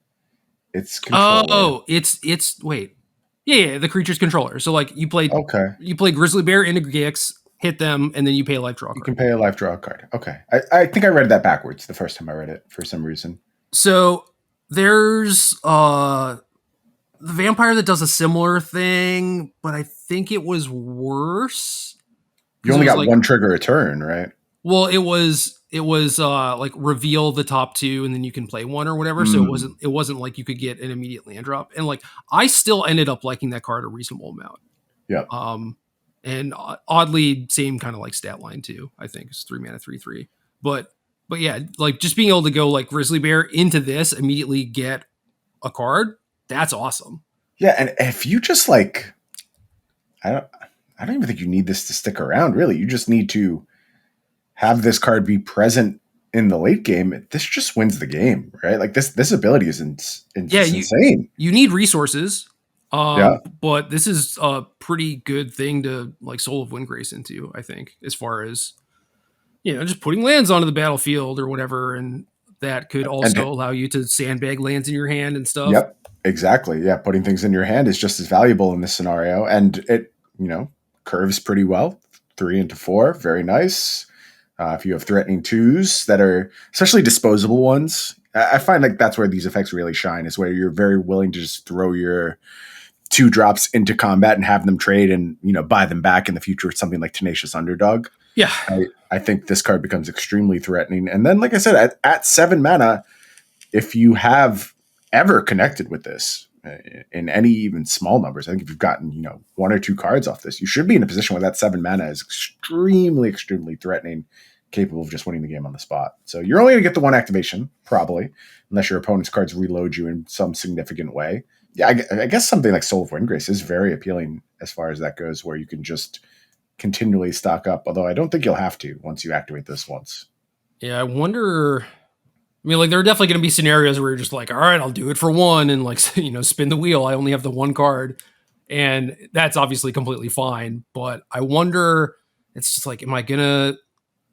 its controller. Oh, it's wait. Yeah, the creature's controller. So like you play Grizzly Bear into Gix, hit them, and then you pay a life draw card. You can pay a life draw card. Okay. I think I read that backwards the first time I read it for some reason. So there's the vampire that does a similar thing, but I think it was worse. You only got one trigger a turn, right? Well, it was like reveal the top 2 and then you can play 1 or whatever. So it wasn't like you could get an immediate land drop. And like I still ended up liking that card a reasonable amount. Yeah. And oddly, same kind of like stat line too. I think it's 3 mana, 3/3. But yeah, like just being able to go like Grizzly Bear into this, immediately get a card. That's awesome. Yeah, and if you just like, I don't even think you need this to stick around. Really, you just need to have this card be present in the late game. This just wins the game, right? Like this ability is insane. You need resources. But this is a pretty good thing to like Soul of Windgrace into, I think, as far as just putting lands onto the battlefield or whatever, and that could also allow you to sandbag lands in your hand and stuff. Yep, exactly. Yeah, putting things in your hand is just as valuable in this scenario, and it curves pretty well. 3 into 4, very nice. If you have threatening 2s that are, especially disposable ones, I find like that's where these effects really shine, is where you're very willing to just throw your 2 drops into combat and have them trade and buy them back in the future with something like Tenacious Underdog. Yeah, I think this card becomes extremely threatening. And then, like I said, at 7 mana, if you have ever connected with this in any even small numbers, I think if you've gotten 1 or 2 cards off this, you should be in a position where that 7 mana is extremely threatening, capable of just winning the game on the spot. So you're only going to get the 1 activation, probably, unless your opponent's cards reload you in some significant way. Yeah, I guess something like Soul of Windgrace is very appealing as far as that goes, where you can just continually stock up, although I don't think you'll have to once you activate this once. Yeah, I wonder. I mean, like, there are definitely going to be scenarios where you're just like, all right, I'll do it for 1 and like, spin the wheel. I only have the 1 card. And that's obviously completely fine. But I wonder, it's just like, am I going to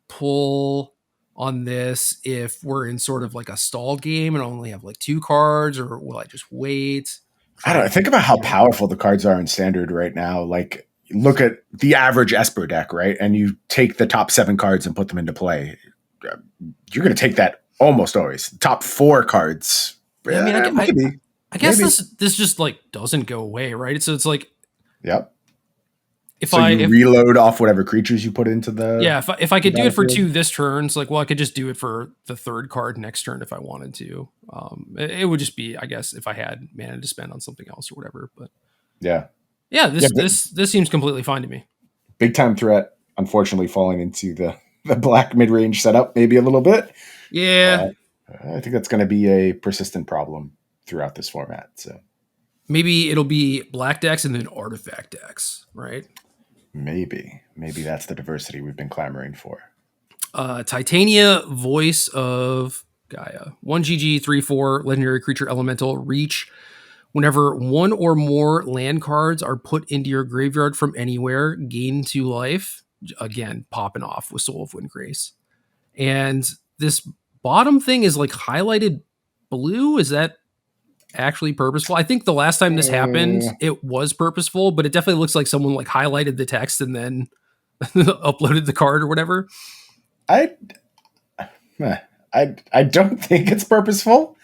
pull on this if we're in sort of like a stalled game and I only have like 2 cards, or will I just wait? I don't know. Think about how powerful the cards are in Standard right now. Like, look at the average Esper deck, right? And you take the top 7 cards and put them into play. You're going to take that almost always. Top 4 cards. Yeah, I guess this just like doesn't go away, right? So it's like, yep. If reload off whatever creatures you put into the if I could do it for 2 this turn, it's like, well, I could just do it for the 3rd card next turn if I wanted to. It would just be, I guess, if I had mana to spend on something else or whatever. But this seems completely fine to me. Big time threat. unfortunately falling into the black mid-range setup maybe a little bit. Yeah, I think that's going to be a persistent problem throughout this format. So maybe it'll be black decks and then artifact decks, right? maybe that's the diversity we've been clamoring for. Titania, Voice of Gaea. 1 GG, 3/4, legendary creature elemental, reach. Whenever one or more land cards are put into your graveyard from anywhere, gain 2 life. Again, popping off with Soul of Windgrace. And this bottom thing is like highlighted blue. Is that actually purposeful? I think the last time this happened, it was purposeful, but it definitely looks like someone like highlighted the text and then uploaded the card or whatever. I don't think it's purposeful,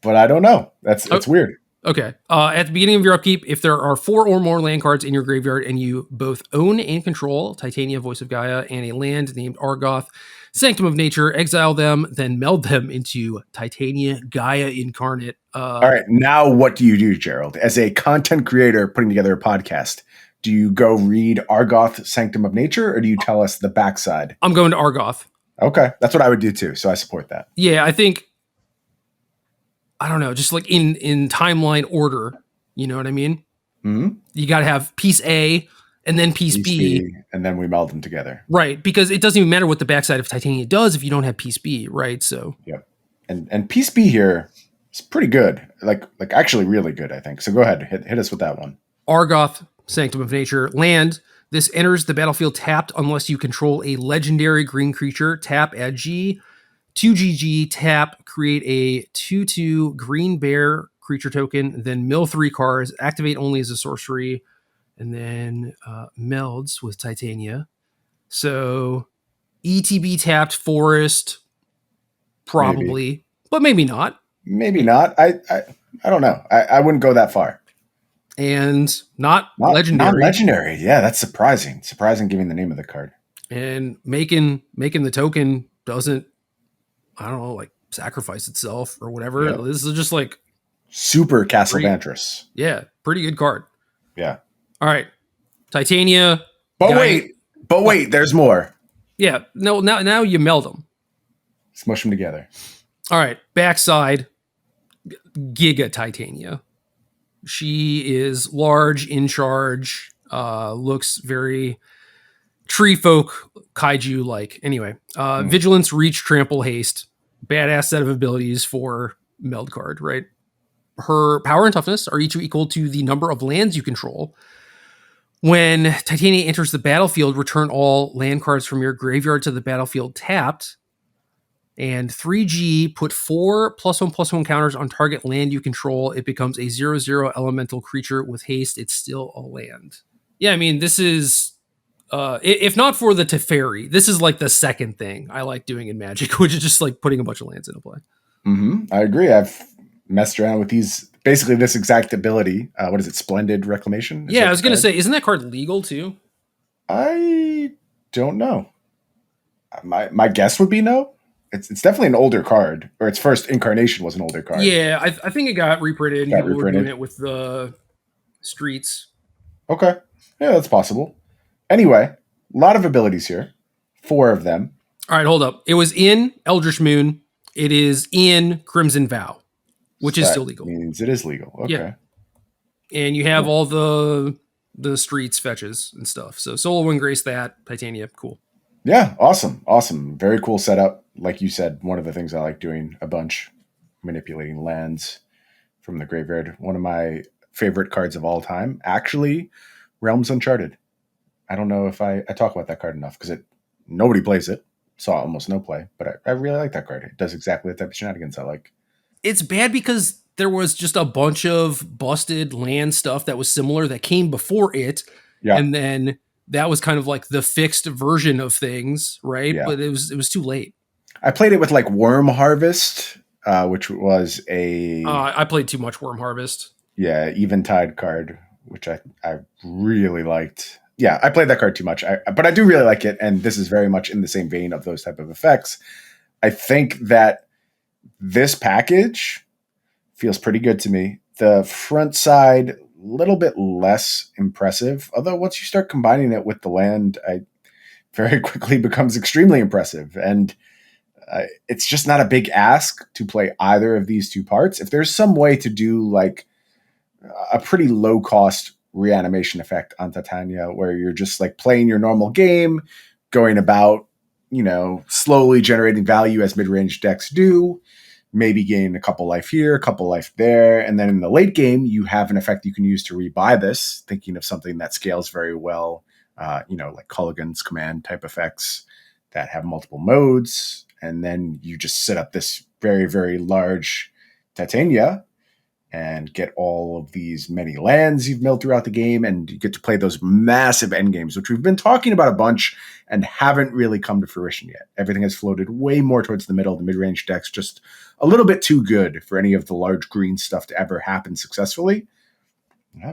but I don't know. It's weird. Okay. At the beginning of your upkeep, if there are 4 or more land cards in your graveyard and you both own and control Titania, Voice of Gaea, and a land named Argoth, Sanctum of Nature, exile them, then meld them into Titania, Gaea Incarnate. All right. Now, what do you do, Gerald? As a content creator putting together a podcast, do you go read Argoth, Sanctum of Nature, or do you tell us the backside? I'm going to Argoth. Okay. That's what I would do too. So I support that. Yeah, I think, I don't know, just like in timeline order, you know what I mean? Mm-hmm. You got to have piece A and then piece B. And then we meld them together. Right, because it doesn't even matter what the backside of Titania does if you don't have piece B, right? So yep. And piece B here is pretty good. Like actually really good, I think. So go ahead, hit us with that one. Argoth, Sanctum of Nature, land. This enters the battlefield tapped unless you control a legendary green creature. Tap, add G. 2 GG, tap, create a 2/2 green bear creature token, then mill 3 cards, activate only as a sorcery, and then melds with Titania. So ETB tapped forest, probably, but maybe not. Maybe not. I don't know. I wouldn't go that far. And not legendary. Not legendary. Yeah, that's surprising. Surprising given the name of the card. And making the token doesn't, I don't know, like sacrifice itself or whatever. Yep. This is just like super Castle Vantress. Yeah, pretty good card. Yeah. All right. Titania. But wait, there's more. Yeah. No, now you meld them. Smush them together. All right. Backside, Giga Titania. She is large, in charge, looks very tree folk, kaiju like. Anyway, Vigilance, Reach, Trample, Haste. Badass set of abilities for meld card, right? Her power and toughness are each equal to the number of lands you control. When Titania enters the battlefield, return all land cards from your graveyard to the battlefield tapped. And 3G, put 4 +1/+1 counters on target land you control. It becomes a 0/0 elemental creature with haste. It's still a land. Yeah, I mean, this is, if not for the Teferi, this is like the second thing I like doing in Magic, which is just like putting a bunch of lands into play. Mm-hmm. I agree. I've messed around with these, basically this exact ability. What is it? Splendid Reclamation? I was going to say, isn't that card legal too? I don't know. My guess would be no. It's definitely an older card, or its first incarnation was an older card. Yeah, I think it got reprinted. People were doing it with the streets. Okay. Yeah, that's possible. Anyway, a lot of abilities here. 4 of them. All right, hold up. It was in Eldritch Moon. It is in Crimson Vow, which is still legal. Means it is legal. Okay. Yeah. And you have all the streets fetches and stuff. So Soul of Windgrace, that, Titania, cool. Yeah, awesome. Very cool setup. Like you said, one of the things I like doing a bunch, manipulating lands from the graveyard. One of my favorite cards of all time, actually, Realms Uncharted. I don't know if I talk about that card enough because nobody plays it. Saw almost no play, but I really like that card. It does exactly the type of shenanigans I like. It's bad because there was just a bunch of busted land stuff that was similar that came before it. Yeah. And then that was kind of like the fixed version of things, right? Yeah. But it was too late. I played it with like Worm Harvest, which was a... I played too much Worm Harvest. Yeah, Eventide card, which I really liked. Yeah, I played that card too much, but I do really like it, and this is very much in the same vein of those type of effects. I think that this package feels pretty good to me. The front side, a little bit less impressive, although once you start combining it with the land, I very quickly becomes extremely impressive. And it's just not a big ask to play either of these two parts. If there's some way to do like a pretty low cost reanimation effect on Titania, where you're just like playing your normal game, going about, slowly generating value as mid-range decks do, maybe gain a couple life here, a couple life there. And then in the late game, you have an effect you can use to rebuy this, thinking of something that scales very well, like Culligan's command type effects that have multiple modes. And then you just set up this very, very large Titania and get all of these many lands you've milled throughout the game, and you get to play those massive end games, which we've been talking about a bunch and haven't really come to fruition yet. Everything has floated way more towards the middle. The mid-range decks just a little bit too good for any of the large green stuff to ever happen successfully.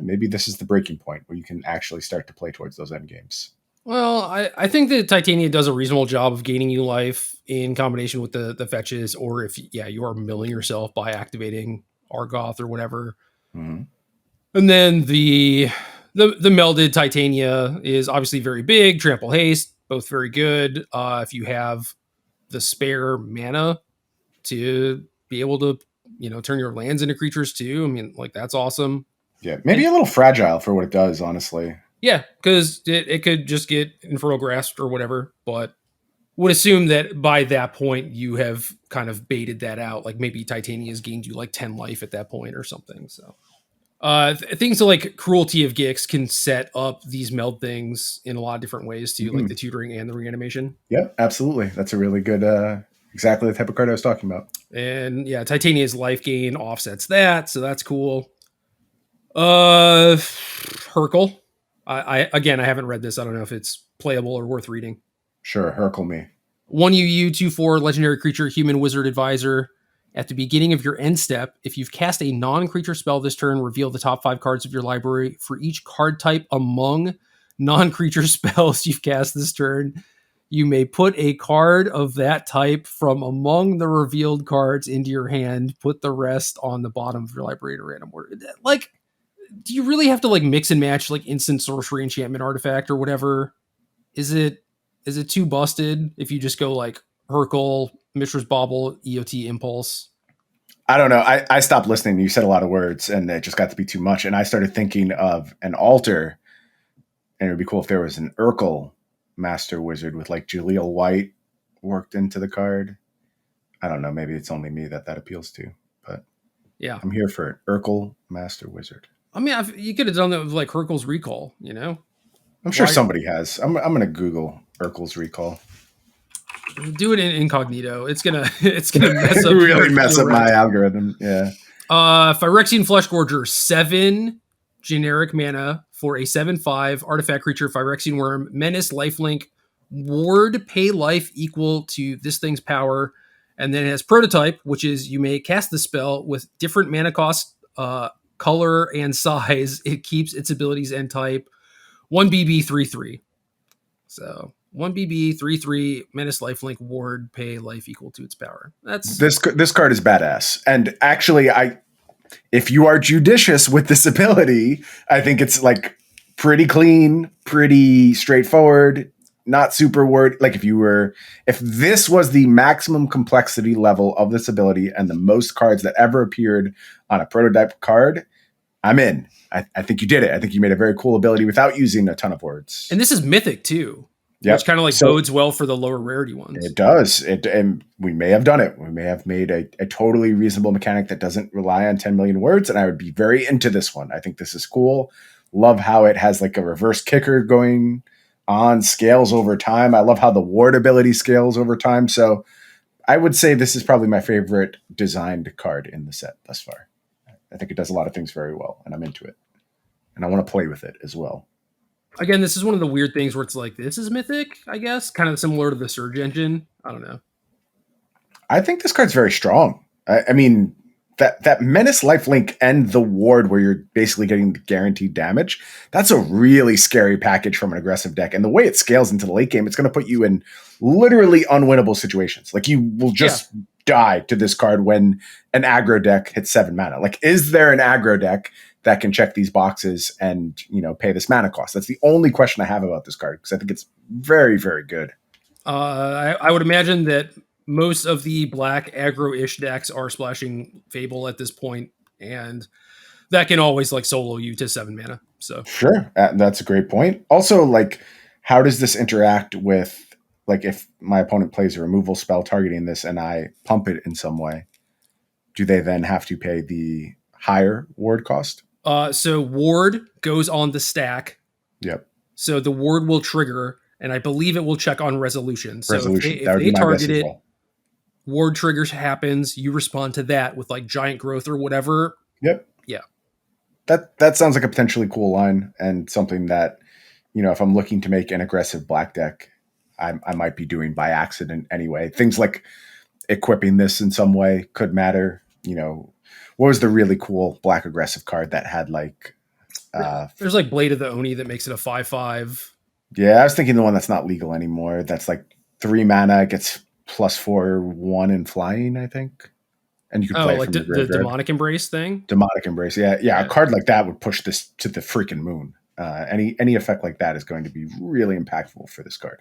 Maybe this is the breaking point where you can actually start to play towards those end games. Well, I think that Titania does a reasonable job of gaining you life in combination with the fetches, or if you are milling yourself by activating Argoth or whatever. Mm-hmm. And then the melded Titania is obviously very big. Trample, haste, both very good. If you have the spare mana to be able to turn your lands into creatures too, I mean, like, that's awesome. Yeah, maybe a little fragile for what it does, honestly. Yeah, because it could just get Infernal Grasp or whatever, but would assume that by that point you have kind of baited that out. Like maybe Titania has gained you like 10 life at that point or something. So things like Cruelty of Gix can set up these meld things in a lot of different ways too, like the tutoring and the reanimation. Yep, absolutely. That's a really good, exactly the type of card I was talking about. And yeah, Titania's life gain offsets that, so that's cool. Hurkle. I haven't read this. I don't know if it's playable or worth reading. Sure, Hurkle me. 1 UU, 2/4, legendary creature, human wizard advisor. At the beginning of your end step, if you've cast a non-creature spell this turn, reveal the top 5 cards of your library. For each card type among non-creature spells you've cast this turn, you may put a card of that type from among the revealed cards into your hand. Put the rest on the bottom of your library to random order. Like, do you really have to like mix and match like instant sorcery, enchantment, artifact, or whatever? Is it too busted if you just go like Hurkle, Mishra's Bauble, EOT Impulse? I don't know. I stopped listening. You said a lot of words and it just got to be too much. And I started thinking of an altar, and it would be cool if there was an Urkel Master Wizard with like Jaleel White worked into the card. I don't know. Maybe it's only me that appeals to, but yeah, I'm here for it. Urkel Master Wizard. I mean, you could have done that with like Hurkle's Recall, I'm sure somebody has. I'm going to Google Urkel's Recall. Do it in incognito. It's gonna mess up. Really mess up my algorithm. Yeah. Phyrexian Fleshgorger, 7 generic mana for a 7/5 artifact creature, Phyrexian Worm, menace, lifelink, ward, pay life equal to this thing's power, and then it has prototype, which is you may cast the spell with different mana cost, color, and size. It keeps its abilities and type. 1 BB 3/3. So 1 BB 3/3 menace, lifelink, ward, pay life equal to its power. That's this card is badass. And actually, if you are judicious with this ability, I think it's like pretty clean, pretty straightforward, not super word. Like if this was the maximum complexity level of this ability and the most cards that ever appeared on a prototype card, I'm in. I think you did it. I think you made a very cool ability without using a ton of words. And this is mythic too. Yep. Which kind of like bodes well for the lower rarity ones. It does. And we may have done it. We may have made a totally reasonable mechanic that doesn't rely on 10 million words. And I would be very into this one. I think this is cool. Love how it has like a reverse kicker going on, scales over time. I love how the ward ability scales over time. So I would say this is probably my favorite designed card in the set thus far. I think it does a lot of things very well, and I'm into it. And I want to play with it as well. Again, this is one of the weird things where it's like, this is mythic, I guess, kind of similar to the Surge Engine. I don't know. I think this card's very strong. I mean, that menace, lifelink, and the ward where you're basically getting the guaranteed damage, that's a really scary package from an aggressive deck. And the way it scales into the late game, it's going to put you in literally unwinnable situations. Like, you will just die to this card when an aggro deck hits 7 mana. Like, is there an aggro deck that can check these boxes and, pay this mana cost. That's the only question I have about this card, because I think it's very, very good. I would imagine that most of the black aggro-ish decks are splashing Fable at this point, and that can always like solo you to 7 mana. So sure, that's a great point. Also, like, how does this interact with, like, if my opponent plays a removal spell targeting this and I pump it in some way, do they then have to pay the higher ward cost? So ward goes on the stack. Yep. So the ward will trigger, and I believe it will check on resolution. So if they target it, well, ward triggers happens, you respond to that with like giant growth or whatever. Yep. Yeah. That sounds like a potentially cool line, and something that, if I'm looking to make an aggressive black deck, I might be doing by accident anyway. Things like equipping this in some way could matter. What was the really cool black aggressive card that had like there's like Blade of the Oni that makes it a 5/5. Yeah, I was thinking the one that's not legal anymore. That's like 3 mana, gets +4/+1 in flying, I think. And you can play like the Demonic Embrace thing. Demonic Embrace, yeah. A card like that would push this to the freaking moon. Any effect like that is going to be really impactful for this card.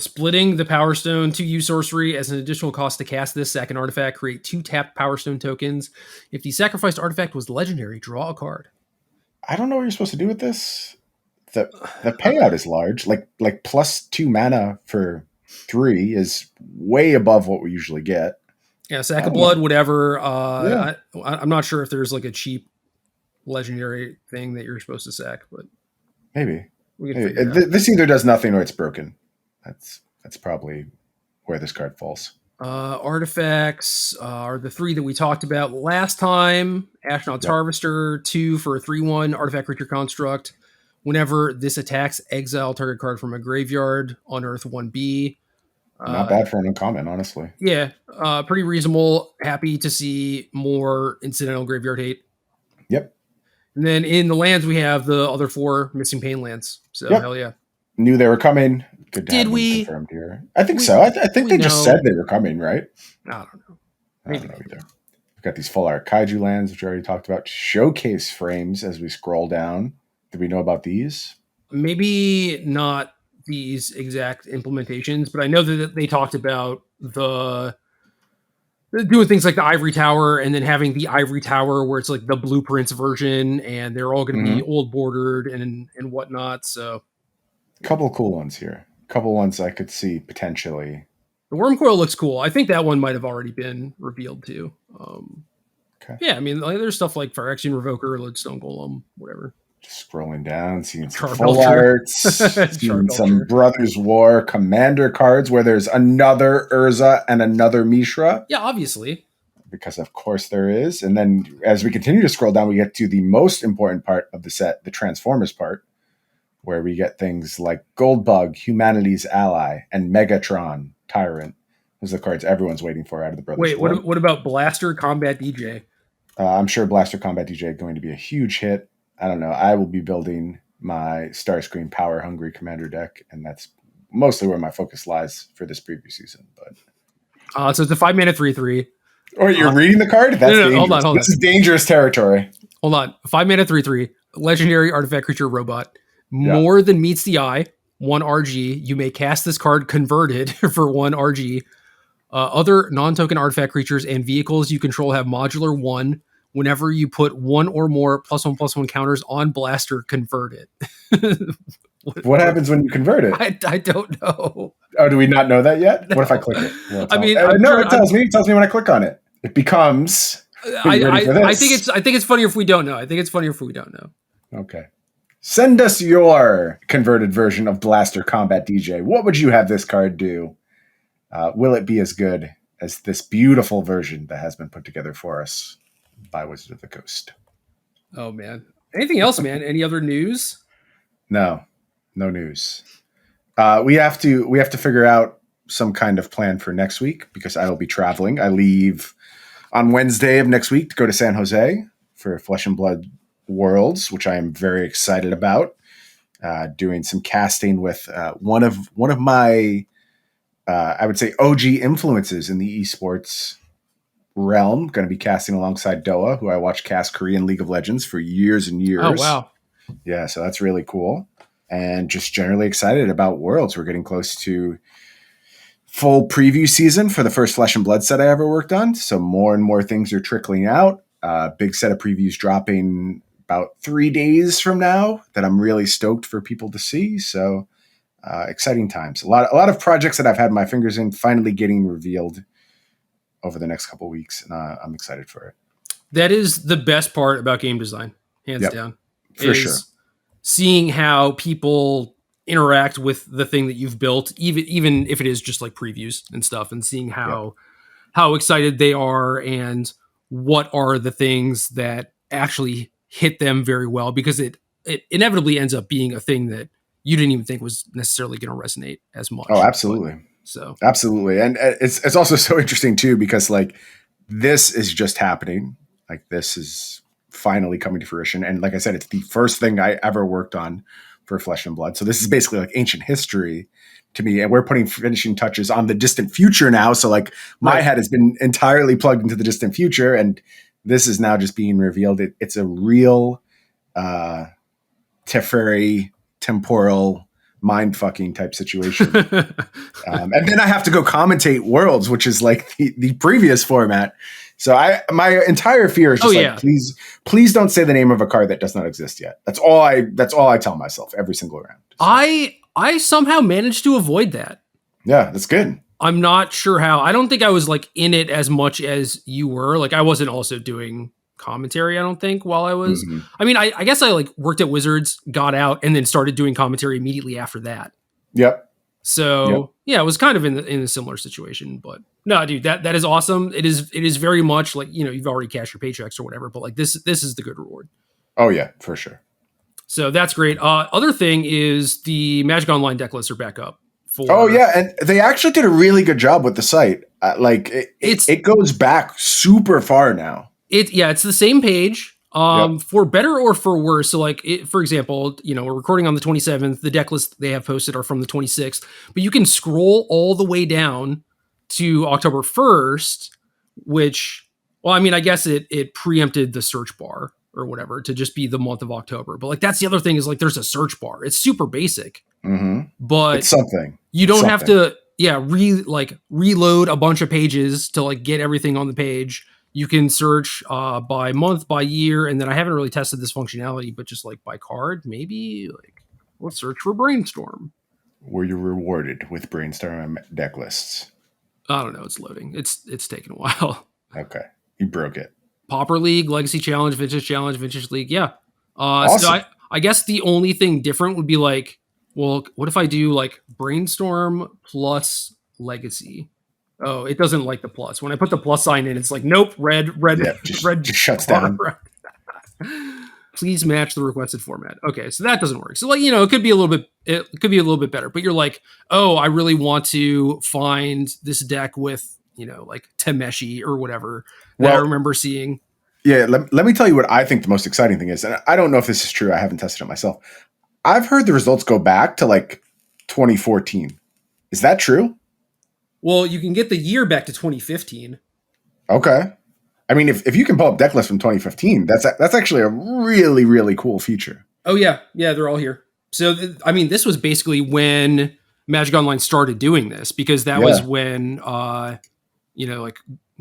Splitting the Power Stone to use sorcery as an additional cost to cast this second artifact. Create 2 tapped Power Stone tokens. If the sacrificed artifact was legendary, draw a card. I don't know what you're supposed to do with this. The payout is large. Like +2 mana for 3 is way above what we usually get. Yeah, Sack of Blood, whatever. I'm not sure if there's like a cheap legendary thing that you're supposed to sack, but maybe. This either does nothing or it's broken. That's probably where this card falls. Artifacts are the 3 that we talked about last time. Astronaut's Harvester, 2 for a 3/1 artifact creature construct. Whenever this attacks, exile target card from a graveyard, unearth 1B. Not bad for an uncommon, honestly. Yeah, pretty reasonable. Happy to see more incidental graveyard hate. Yep. And then in the lands, we have the other 4 Missing Pain lands. So hell yeah. Knew they were coming. Good to Did have we? Confirmed here. I think so. I think they just said they were coming, right? I don't know. Maybe. I don't know either. We've got these full art kaiju lands, which we already talked about. Showcase frames as we scroll down. Do we know about these? Maybe not these exact implementations, but I know that they talked about doing things like the Ivory Tower, and then having the Ivory Tower where it's like the blueprints version, and they're all going to be old bordered and whatnot. So, a couple of cool ones here. A couple ones I could see potentially. The Worm Coil looks cool. I think that one might have already been revealed too. Okay. Yeah, I mean, there's stuff like Phyrexian Revoker, Lodestone Golem, whatever. Just scrolling down, seeing some full arts, seeing some Brothers War Commander cards where there's another Urza and another Mishra. Yeah, obviously. Because of course there is. And then as we continue to scroll down, we get to the most important part of the set, the Transformers part, where we get things like Goldbug, Humanity's Ally, and Megatron, Tyrant. Those are the cards everyone's waiting for out of the Brothers War. Wait, what about Blaster Combat DJ? I'm sure Blaster Combat DJ is going to be a huge hit. I don't know. I will be building my Starscream Power Hungry Commander deck, and that's mostly where my focus lies for this preview season. But so it's a 5-mana 3/3. Oh, you're reading the card? That's dangerous. Hold on. This is dangerous territory. Hold on. 5-mana 3/3. Legendary artifact creature robot. More than meets the eye. 1 RG. You may cast this card converted for 1 RG. Other non-token artifact creatures and vehicles you control have modular 1. Whenever you put 1 or more +1/+1 counters on Blaster, convert it. What happens when you convert it? I don't know. Oh, do we not know that yet? No. What if I click it? It tells me. It tells me when I click on it. It becomes. I think it's funnier if we don't know. I think it's funnier if we don't know. Okay. Send us your converted version of Blaster Combat DJ. What would you have this card do? Will it be as good as this beautiful version that has been put together for us by Wizard of the Coast? Oh man. Anything else, man? Any other news? No news. We have to figure out some kind of plan for next week because I will be traveling. I leave on Wednesday of next week to go to San Jose for Flesh and Blood Worlds, which I am very excited about. Doing some casting with one of my I would say OG influences in the esports realm. Going to be casting alongside Doa, who I watched cast Korean League of Legends for years and years. Oh, wow. Yeah, so that's really cool. And just generally excited about Worlds. We're getting close to full preview season for the first Flesh and Blood set I ever worked on. So more and more things are trickling out. Big set of previews dropping about 3 days from now that I'm really stoked for people to see. So exciting times. A lot of projects that I've had my fingers in finally getting revealed over the next couple of weeks, and I'm excited for it. That is the best part about game design, hands down. For sure. Seeing how people interact with the thing that you've built, even if it is just like previews and stuff, and seeing how excited they are and what are the things that actually hit them very well, because it inevitably ends up being a thing that you didn't even think was necessarily going to resonate as much. Oh, absolutely. Absolutely. And it's also so interesting too, because like this is just happening. Like this is finally coming to fruition. And like I said, it's the first thing I ever worked on for Flesh and Blood. So this is basically like ancient history to me. And we're putting finishing touches on the distant future now. So like my head has been entirely plugged into the distant future. And this is now just being revealed. It's a real Teferi temporal mind-fucking type situation. And then I have to go commentate Worlds, which is like the previous format. So my entire fear is just please don't say the name of a card that does not exist yet. That's all I tell myself every single round. So. I somehow managed to avoid that. Yeah, that's good. I'm not sure how. I don't think I was like in it as much as you were. Like I wasn't also doing commentary, I don't think, while I was I mean, I guess I like worked at Wizards, got out, and then started doing commentary immediately after that. So yeah, it was kind of in a similar situation. But no, dude, that is awesome. It is very much like, you know, you've already cashed your paychecks or whatever, but like this is the good reward. Oh yeah, for sure. So that's great. Other thing is the Magic Online deck lists are back up. And they actually did a really good job with the site. It goes back super far now. It's the same page, for better or for worse. So like, for example, you know, we're recording on the 27th, the deck lists they have posted are from the 26th, but you can scroll all the way down to October 1st, which, well, I mean, I guess it preempted the search bar or whatever to just be the month of October. But like, that's the other thing is like, there's a search bar. It's super basic, but it's something you don't have to, reload a bunch of pages to like get everything on the page. You can search by month, by year, and then I haven't really tested this functionality, but just like by card, maybe like let's search for Brainstorm. Were you rewarded with Brainstorm deck lists? I don't know. It's loading. It's taken a while. Okay, you broke it. Pauper League, Legacy Challenge, Vintage League. Yeah. Awesome. So I guess the only thing different would be like, well, what if I do like Brainstorm plus Legacy? Oh, it doesn't like the plus. When I put the plus sign in, it's like, nope, red, just shuts down. Please match the requested format. Okay, so that doesn't work. So like, you know, it could be a little bit better, but you're like, oh, I really want to find this deck with, you know, like Temeshi or whatever that I remember seeing. Yeah, let me tell you what I think the most exciting thing is. And I don't know if this is true. I haven't tested it myself. I've heard the results go back to like 2014. Is that true? Well, you can get the year back to 2015. Okay. I mean, if you can pull up deck lists from 2015, that's actually a really, really cool feature. Oh, yeah. Yeah, they're all here. So, I mean, this was basically when Magic Online started doing this, because that was when, you know, like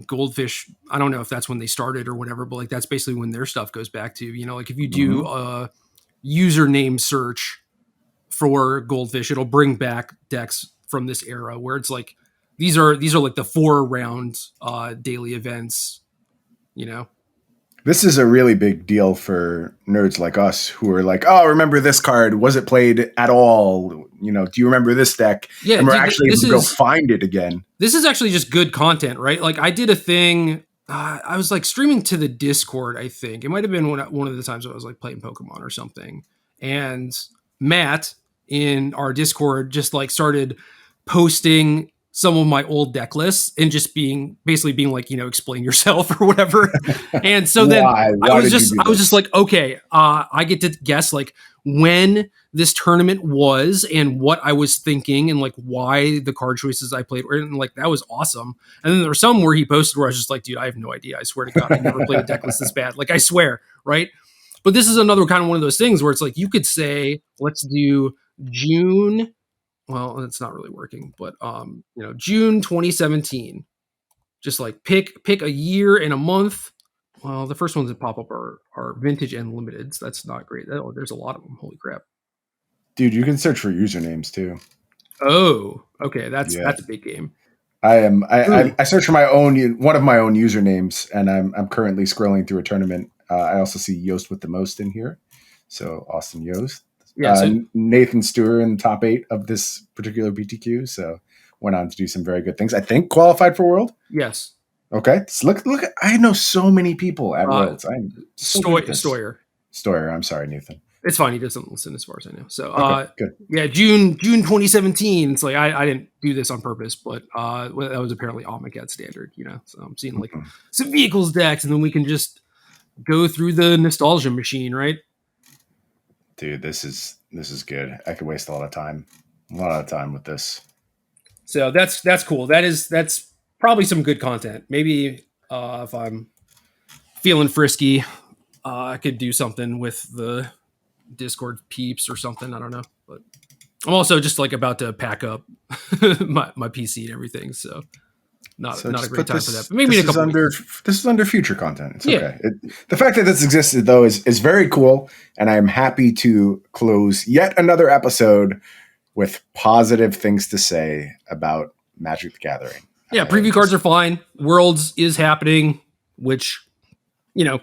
Goldfish, I don't know if that's when they started or whatever, but like that's basically when their stuff goes back to, you know, like if you do a username search for Goldfish, it'll bring back decks from this era where it's like, these are like the 4-round daily events, you know. This is a really big deal for nerds like us who are like, oh, remember this card? Was it played at all? You know, do you remember this deck? Yeah, and we're actually able to go find it again. This is actually just good content, right? Like I did a thing. I was like streaming to the Discord, I think. It might have been one of the times I was like playing Pokemon or something. And Matt in our Discord just like started posting some of my old deck lists and just basically being like, you know, explain yourself or whatever. And so then I was just like, okay, I get to guess like when this tournament was and what I was thinking and like why the card choices I played were, and like that was awesome. And then there were some where he posted where I was just like, dude, I have no idea. I swear to God, I never played a deck list this bad. Like I swear, right? But this is another kind of one of those things where it's like you could say, let's do June. Well, it's not really working, but June 2017. Just like pick a year and a month. Well, the first ones that pop up are vintage and limiteds. That's not great. Oh, there's a lot of them. Holy crap. Dude, you can search for usernames too. Oh, okay. That's a big game. I search for one of my own usernames, and I'm currently scrolling through a tournament. I also see Yost with the most in here. So Austin Yost. Yeah, Nathan Stewart in the top 8 of this particular BTQ. So went on to do some very good things. I think qualified for World. Yes. Okay. So look. I know so many people at Worlds. Stoyer. I'm sorry, Nathan. It's fine. He doesn't listen as far as I know. So, okay, good. Yeah, June 2017. It's like I didn't do this on purpose, but that was apparently Omnicat standard. So I'm seeing like some vehicles decks, and then we can just go through the nostalgia machine, right? Dude, this is good. I could waste a lot of time with this. So that's cool. That's probably some good content. Maybe if I'm feeling frisky, I could do something with the Discord peeps or something. I don't know, but I'm also just like about to pack up my PC and everything. So not a great time for that. But maybe this is under future content. It's okay. The fact that this existed though is very cool, and I'm happy to close yet another episode with positive things to say about Magic the Gathering. Yeah, preview cards are fine. Worlds is happening, which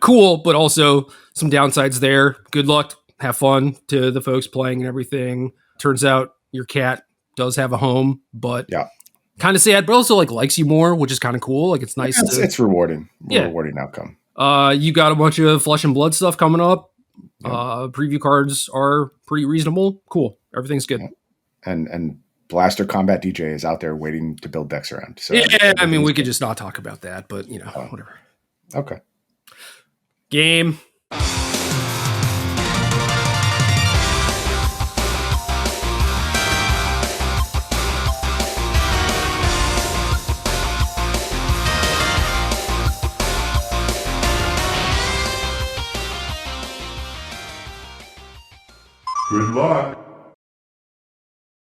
cool, but also some downsides there. Good luck. Have fun to the folks playing and everything. Turns out your cat does have a home, but kind of sad, but also like likes you more, which is kind of cool. Like it's nice. It's rewarding. Rewarding outcome. You got a bunch of Flesh and Blood stuff coming up. Preview cards are pretty reasonable. Cool. Everything's good. And Blaster Combat DJ is out there waiting to build decks around. So I mean, we could just not talk about that, but whatever. Okay. Game. Good luck.